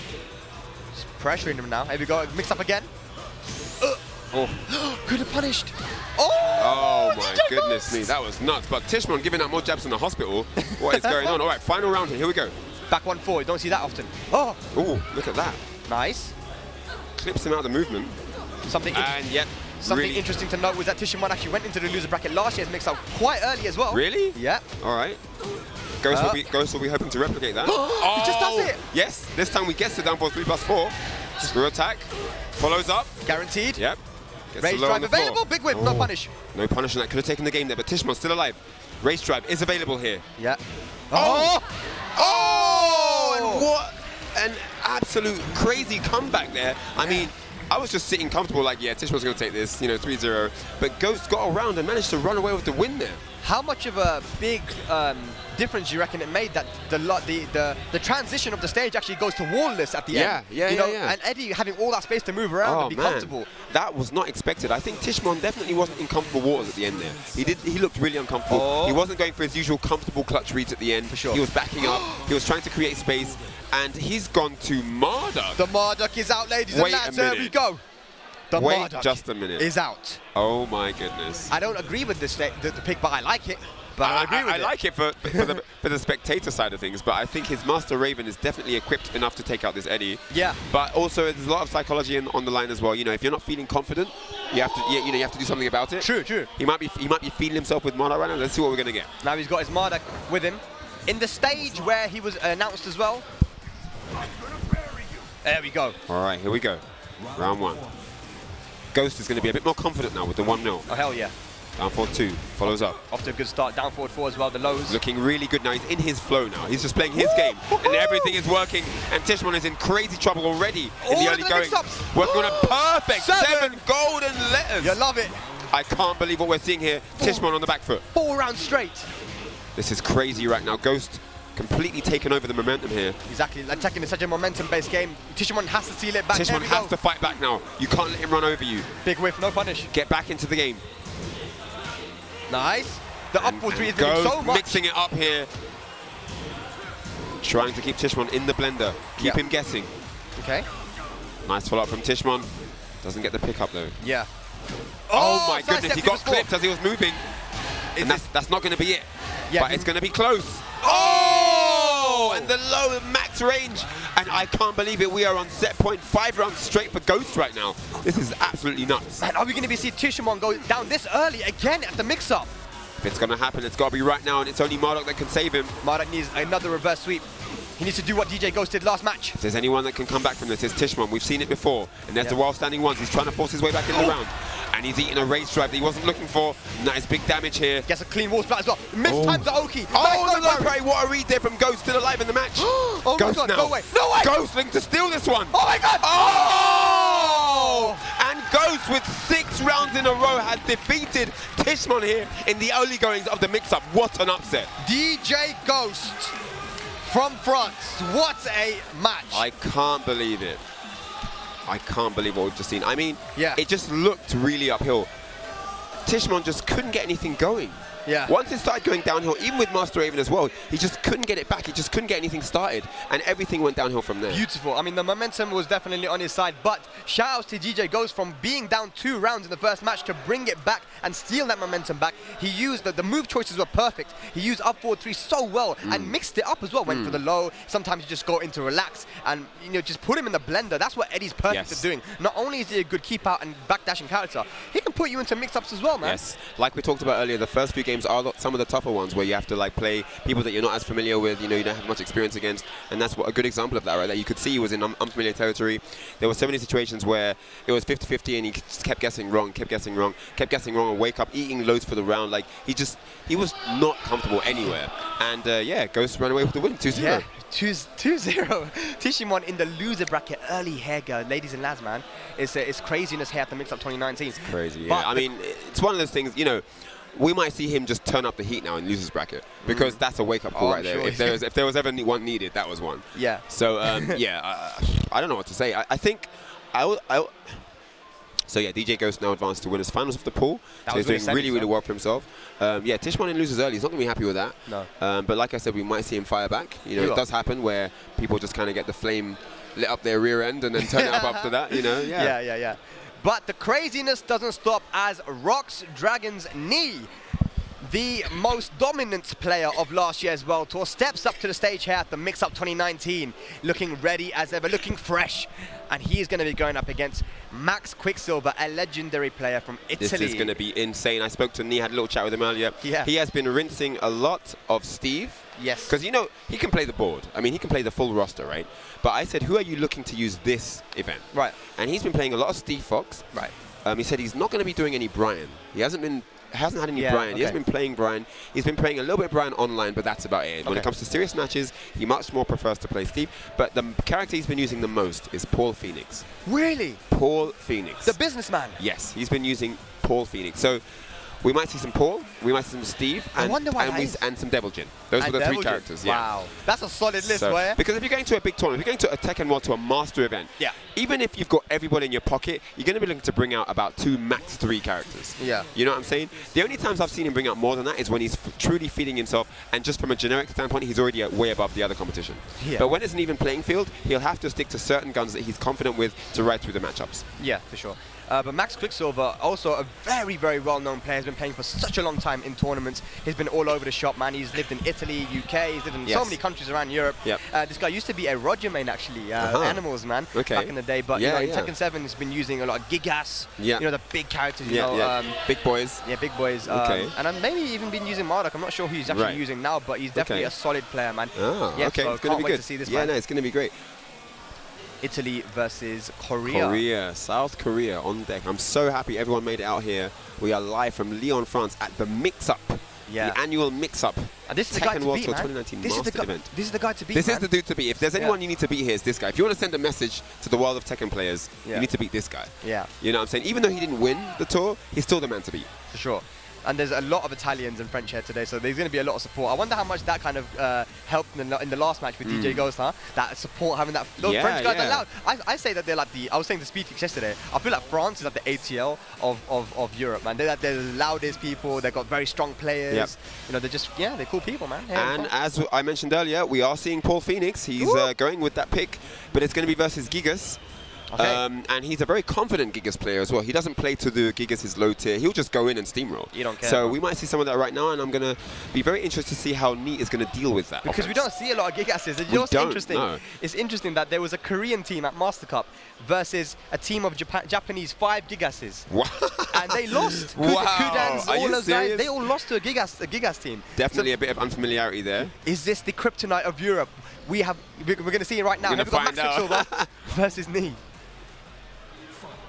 Just pressuring him now. Here we go. Mix up again. Could have punished. Oh my goodness me, that was nuts. But Tishmon giving out more jabs in the hospital. What is going on? All right, final round here. Here we go. Back 1-4. You don't see that often. Ooh, look at that. Nice. Clips him out of the movement. Something really interesting to note was that Tishmon actually went into the loser bracket last year's mix-up quite early as well. Really? Yeah. All right. Ghost will be hoping to replicate that. He just does it. Yes. This time we gets the down for 3+4. Screw attack. Follows up. Guaranteed. Yep. Race drive available. Big whip. No punish. No punish on that. Could have taken the game there, but Tishmon's still alive. Race drive is available here. Yeah. And what an absolute crazy comeback there. I mean, I was just sitting comfortable like, yeah, Tishmon's going to take this, you know, 3-0. But Ghost got around and managed to run away with the win there. How much of a big difference you reckon it made that the transition of the stage actually goes to wall-less at the end? Yeah. And Eddie having all that space to move around and be comfortable. That was not expected. I think Tishmon definitely wasn't in comfortable waters at the end there. He looked really uncomfortable. He wasn't going for his usual comfortable clutch reads at the end. For sure. He was backing up. He was trying to create space. And he's gone to Marduk. The Marduk is out, ladies and lads. There we go. The Wait Marduk just a minute. is out. Oh my goodness. I don't agree with this the pick, but I like it. But I agree with I like it for the spectator side of things, but I think his Master Raven is definitely equipped enough to take out this Eddie. Yeah. But also, there's a lot of psychology on the line as well. You know, if you're not feeling confident, you have to, you have to do something about it. True. He might be feeling himself with Marduk right now. Let's see what we're gonna get. Now he's got his Marduk with him. In the stage where he was announced as well. There we go. All right, here we go. Round 1. Ghost is going to be a bit more confident now with the 1-0. Oh, hell yeah. Down forward 2, follows up. Off to a good start. Down forward 4 as well, the lows. Looking really good now. He's in his flow now. He's just playing his game, and everything is working. And Tishmon is in crazy trouble already in the early going. Working on a perfect 7 golden letters. You love it. I can't believe what we're seeing here. Tishmon on the back foot. 4 rounds straight. This is crazy right now. Ghost completely taken over the momentum here. Exactly. Like Tekken is such a momentum-based game. Tishmon has to seal it back. Tishmon has to fight back now. You can't let him run over you. Big whiff, no punish. Get back into the game. Nice. The upward 3 is doing so much. Mixing it up here. Trying to keep Tishmon in the blender. Keep him guessing. Okay. Nice follow-up from Tishmon. Doesn't get the pick up though. Yeah. Oh my goodness, he got clipped as he was moving. And that's not going to be it. Yeah, but it's going to be close. Oh! And the low max range. And I can't believe it. We are on set point 5 rounds straight for Ghost right now. This is absolutely nuts. Man, are we going to see Tishmon go down this early again at the mix-up? If it's going to happen, it's got to be right now, and it's only Marduk that can save him. Marduk needs another reverse sweep. He needs to do what DJ Ghost did last match. If there's anyone that can come back from this, it's Tishmon. We've seen it before. And there's the wild standing ones. He's trying to force his way back in the round. And he's eating a rage drive that he wasn't looking for. And that is big damage here. Gets a clean wall splat as well. Mistimes the Oki. Oh, the low parry. What a read there from Ghost. Still alive in the match. Oh Ghost my God, now. no way. No way. Ghost looking to steal this one. Oh my God. Oh! And Ghost with 6 rounds in a row has defeated Tishmon here in the early goings of the mix-up. What an upset. DJ Ghost from France. What a match. I can't believe it. I can't believe what we've just seen. I mean, it just looked really uphill. Tishmon just couldn't get anything going. Yeah. Once it started going downhill, even with Master Raven as well, he just couldn't get it back. He just couldn't get anything started. And everything went downhill from there. Beautiful. I mean, the momentum was definitely on his side. But shout outs to DJ Ghost from being down 2 rounds in the first match to bring it back and steal that momentum back. He used the move choices were perfect. He used up forward 3 so well and mixed it up as well. Went for the low. Sometimes you just go into relax and just put him in the blender. That's what Eddie's perfect at doing. Not only is he a good keep out and backdashing character, he can put you into mix-ups as well, man. Yes. Like we talked about earlier, the first few games are some of the tougher ones where you have to play people that you're not as familiar with, you don't have much experience against, and that's what a good example of that, right? That you could see he was in unfamiliar territory. There were so many situations where it was 50-50 and he just kept guessing wrong, and wake up eating loads for the round. He was not comfortable anywhere. And yeah, Ghost ran away with the win, 2-0. Yeah, 2-0. Tishmon in the loser bracket, early hair girl, ladies and lads, man. It's craziness here at the Mixup 2019. It's crazy, yeah. I mean, it's one of those things, we might see him just turn up the heat now in losers bracket because that's a wake-up call right there. Sure. If there was ever one needed, that was one. Yeah. So yeah, I don't know what to say. I think so yeah, DJ Ghost now advanced to winners finals of the pool. So he's doing really well for himself. Yeah, Tishmon in losers early. He's not going to be happy with that. No. But like I said, we might see him fire back. It does happen where people just kind of get the flame lit up their rear end and then turn it up after that. Yeah. But the craziness doesn't stop as Rox Dragon's Knee, the most dominant player of last year's World Tour, steps up to the stage here at the Mixup 2019, looking ready as ever, looking fresh. And he is going to be going up against Max Quicksilver, a legendary player from Italy. This is going to be insane. I spoke to Knee, had a little chat with him earlier. Yeah. He has been rinsing a lot of Steve. Yes. Because, he can play the board. I mean, he can play the full roster, right? But I said, who are you looking to use this event? Right. And he's been playing a lot of Steve Fox. Right. He said he's not going to be doing any Brian. He hasn't had any Brian. Okay. He hasn't been playing Brian. He's been playing a little bit of Brian online, but that's about it. When it comes to serious matches, he much more prefers to play Steve. But the character he's been using the most is Paul Phoenix. Really? Paul Phoenix. The businessman? Yes, he's been using Paul Phoenix. So we might see some Paul, we might see some Steve, and some Devil Jin. Those were the 3 characters. Wow. Yeah. That's a solid list, boy. Because if you're going to a big tournament, if you're going to a Tekken World to a master event, even if you've got everybody in your pocket, you're going to be looking to bring out about 2, max 3 characters. Yeah. You know what I'm saying? The only times I've seen him bring out more than that is when he's truly feeding himself, and just from a generic standpoint, he's already way above the other competition. Yeah. But when it's an even playing field, he'll have to stick to certain guns that he's confident with to ride through the matchups. Yeah, for sure. But Max Quicksilver, also a very, very well-known player, has been playing for such a long time in tournaments. He's been all over the shop, man. He's lived in Italy, UK, he's lived in so many countries around Europe. This guy used to be a Roger main, actually, Animals, man, back in the day. But you know, in Tekken 7, he's been using a lot of Gigas, you know, the big characters, you know. Big boys. Yeah, big boys. And I've maybe even been using Marduk. I'm not sure who he's actually using now, but he's definitely a solid player, man. Okay, so it's going to be good. To see this, no, it's going to be great. Italy versus Korea. South Korea on deck. I'm so happy everyone made it out here. We are live from Lyon, France at the Mixup. The annual Mixup. And this is the guy to beat, man. 2019 Master event. This is the guy to beat, This is the dude to beat. If there's anyone you need to beat here, it's this guy. If you want to send a message to the world of Tekken players, you need to beat this guy. You know what I'm saying? Even though he didn't win the tour, he's still the man to beat. For sure. And there's a lot of Italians and French here today, so there's going to be a lot of support. I wonder how much that kind of helped in the last match with DJ Ghost, huh? That support, having that, those French guys are loud. I say that they're like I was saying to Speedfix yesterday, I feel like France is like the ATL of Europe, man. They're like the loudest people, they've got very strong players. You know, they're just, they're cool people, man. And as I mentioned earlier, we are seeing Paul Phoenix. He's going with that pick, but it's going to be versus Gigas. And he's a very confident Gigas player as well. He doesn't play to the Gigas, his low tier. He'll just go in and steamroll. You don't care. So we might see some of that right now, and I'm going to be very interested to see how Neat is going to deal with that. Because we don't see a lot of Gigases. You know what's interesting? No. It's interesting that there was a Korean team at Master Cup versus a team of Japanese 5 Gigases. And they lost. Kudans, all those guys, they all lost to a Gigas team. Definitely a bit of unfamiliarity there. Is this the kryptonite of Europe? We're going to see it right now. We've got Max Quicksilver versus Knee.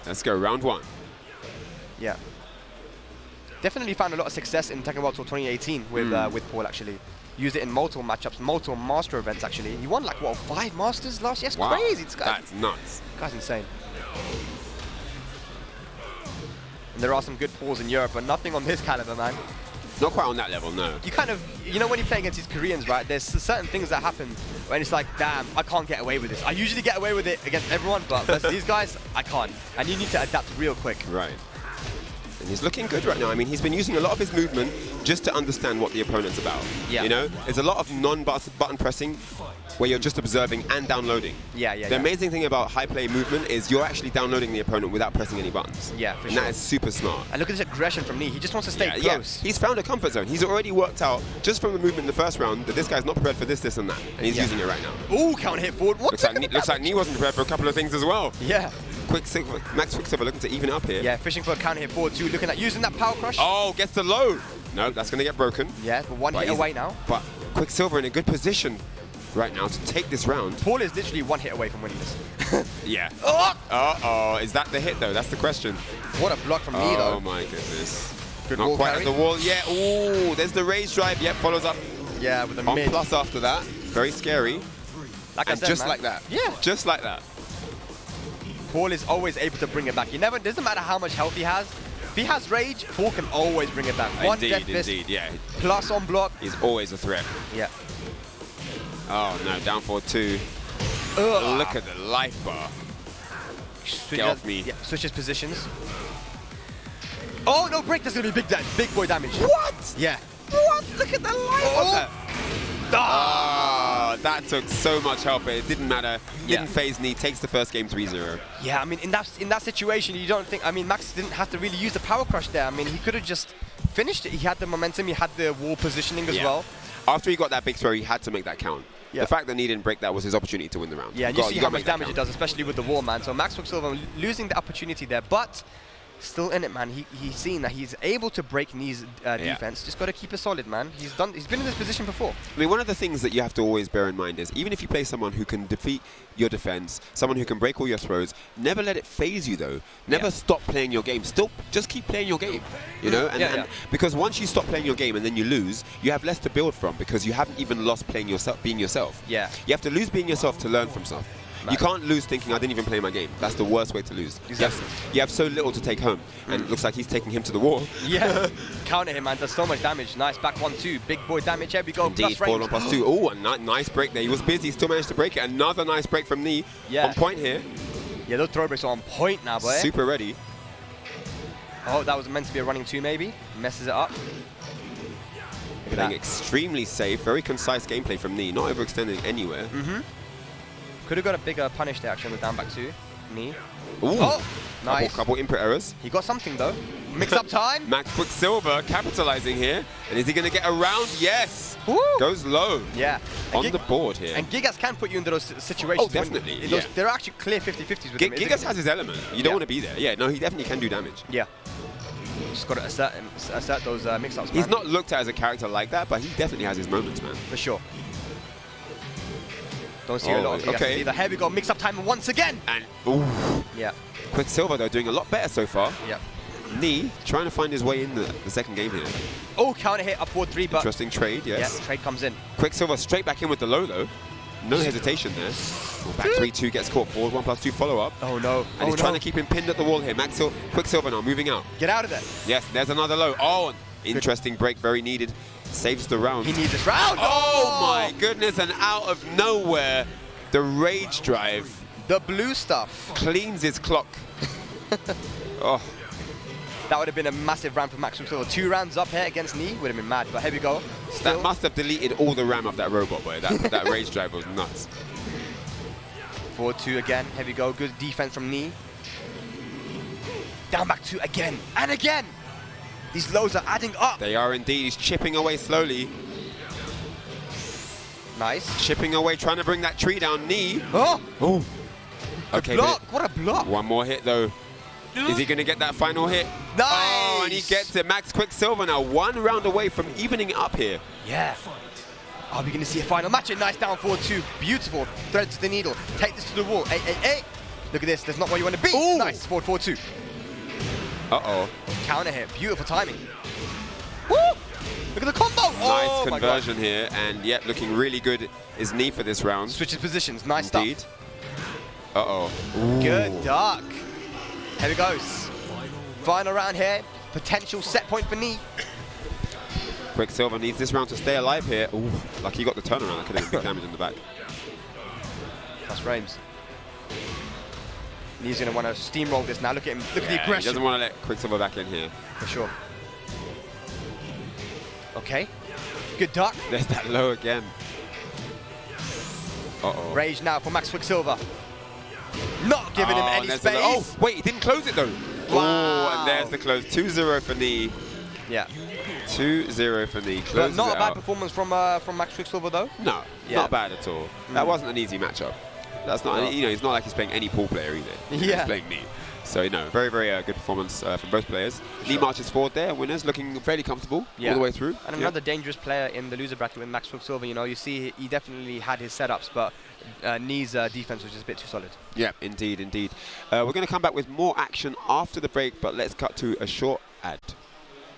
Let's go, round 1. Yeah. Definitely found a lot of success in Tekken World Tour 2018 with Paul, actually. Used it in multiple matchups, multiple master events, actually. He won like, what, 5 masters last year? That's crazy. That's nuts. This guy's insane. And there are some good Pauls in Europe, but nothing on this caliber, man. Not quite on that level, no. You kind of, you know when you play against these Koreans, right, there's certain things that happen when it's like, damn, I can't get away with this. I usually get away with it against everyone, but versus these guys, I can't. And you need to adapt real quick. Right. And he's looking good right now. I mean, he's been using a lot of his movement just to understand what the opponent's about. You know, there's a lot of non-button pressing where you're just observing and downloading. The amazing thing about high play movement is you're actually downloading the opponent without pressing any buttons. For and sure. that is super smart. And look at this aggression from Knee. He just wants to stay close. He's found a comfort zone. He's already worked out just from the movement in the first round that this guy's not prepared for this, this, and that. And he's using it right now. Ooh, counter hit forward. What? Looks like Knee wasn't prepared for a couple of things as well. Quicksilver, Max Quicksilver looking to even up here. Fishing for a counter hit forward too, looking at using that power crush. Oh, gets the low. No, that's going to get broken. But one hit away now. But Quicksilver in a good position right now to take this round. Paul is literally 1 hit away from winning this. Uh-oh, is that the hit though? That's the question. What a block from me though. Oh my goodness. Good Not wall quite carry. at the wall yet. Ooh, there's the rage drive. Yep, follows up. With the on mid. plus after that. Very scary. Like I said, just man. like that. Just like that. Paul is always able to bring it back. Doesn't matter how much health he has. If he has rage, Paul can always bring it back. One death fist, plus on block. He's always a threat. Oh no, down for 2. Look at the life bar. Get off me. Switches positions. Oh no, break. That's gonna be big boy damage. What? What? Look at the life. That took so much help, but it didn't matter. Didn't phase Knee. Takes the first game 3-0. Yeah, I mean, in that situation, you don't think. I mean, Max didn't have to really use the power crush there. I mean, he could have just finished it. He had the momentum. He had the wall positioning as well. After he got that big throw, he had to make that count. The fact that Knee didn't break that was his opportunity to win the round. You see how much damage it does, especially with the wall, man. So Max Quicksilver losing the opportunity there, but still in it, man. He's seen that he's able to break Knee's defense. Just got to keep it solid, man. He's been in this position before. I mean, one of the things that you have to always bear in mind is even if you play someone who can defeat your defense, someone who can break all your throws, never let it phase you though. Never stop playing your game. Still, just keep playing your game. You know, and because once you stop playing your game and then you lose, you have less to build from because you haven't even lost playing yourself, being yourself. You have to lose being yourself to learn from stuff. You can't lose thinking I didn't even play my game. That's the worst way to lose. Exactly. You have so little to take home, and it looks like he's taking him to the wall. Counter him, man. Does so much damage. Nice back 1-2. Big boy damage. Here we go. Indeed, plus range. on +2. Oh, a nice break there. He was busy. Still managed to break it. Another nice break from Knee. On point here. Those throw breaks are on point now, boy. Super ready. Oh, that was meant to be a running 2, maybe. Messes it up. Playing extremely safe. Very concise gameplay from Knee. Not overextending anywhere. Could have got a bigger punish there, actually, on the down back 2. Knee. Ooh. Oh! Nice. Couple input errors. He got something though. Mix-up time. Max Quicksilver capitalizing here. And is he going to get around? Yes. Woo. Goes low. Yeah. On the board here. And Gigas can put you into those situations. Oh, definitely. When there are actually clear 50-50s with him. Gigas has his element. You don't want to be there. Yeah, no, he definitely can do damage. Yeah. Just got to assert those mix-ups, man. He's not looked at as a character like that, but he definitely has his moments, man. For sure. Don't see a lot of Gigas either. Here we go, mix-up time once again. And, ooh. Yeah. Quicksilver, though, doing a lot better so far. Yeah. Knee trying to find his way in the second game here. Oh, counter hit up 4-3, but... Interesting trade, yes. Yeah, trade comes in. Quicksilver straight back in with the low, though. No hesitation there. Well, back 3-2 gets caught forward, 1+2 follow-up. Oh, no. And he's trying to keep him pinned at the wall here. Quicksilver now moving out. Get out of there. Yes, there's another low. Oh, interesting break, very needed. Saves the round. He needs this round. Oh, my goodness, and out of nowhere, the Rage Drive. The blue stuff. Cleans his clock. Oh. That would have been a massive round for Max Quicksilver. 2 rounds up here against Knee would have been mad, but here we go. That must have deleted all the RAM of that robot, boy. That Rage Drive was nuts. 4-2 again. Here we go. Good defense from Knee. Down back 2 again and again. These lows are adding up. They are indeed. He's chipping away slowly. Nice. Chipping away, trying to bring that tree down. Knee. Oh! Oh. Okay. Block. What a block. One more hit, though. Is he going to get that final hit? Nice! Oh, and he gets it. Max Quicksilver now 1 round away from evening it up here. Yeah. Are we going to see a final match? A nice down 4-2. Beautiful. Threads the needle. Take this to the wall. Hey. Look at this. That's not where you want to be. Ooh. Nice. 4-4-2. Uh-oh. Counter hit. Beautiful timing. Woo! Look at the combo. Nice conversion here. And yet looking really good is Knee for this round. Switches positions. Nice Indeed. stuff. Uh-oh. Good duck. Here he goes. Final round here. Potential set point for Knee. Quicksilver needs this round to stay alive here. Ooh, like he got the turnaround. That could have been big damage in the back. That's Rames. Knee's going to want to steamroll this now. Look at him. Look at the aggression. He doesn't want to let Quicksilver back in here. For sure. Okay. Good duck. There's that low again. Uh-oh. Rage now for Max Quicksilver. Not giving him any space. Oh, wait, he didn't close it though. Wow. Oh, and there's the close. 2-0 for Knee. Yeah. 2-0 for Knee. But not a bad performance from Max Quicksilver though. No, not bad at all. That wasn't an easy matchup. That's not, you know, he's not like he's playing any pool player either. Yeah. He's playing Knee. So, you know, very, very good performance from both players. Knee marches forward there. Winners looking fairly comfortable all the way through. And another dangerous player in the loser bracket with Max Quicksilver. You know, you see he definitely had his setups, but Knee's defense was just a bit too solid. Yeah, indeed. We're going to come back with more action after the break, but let's cut to a short ad.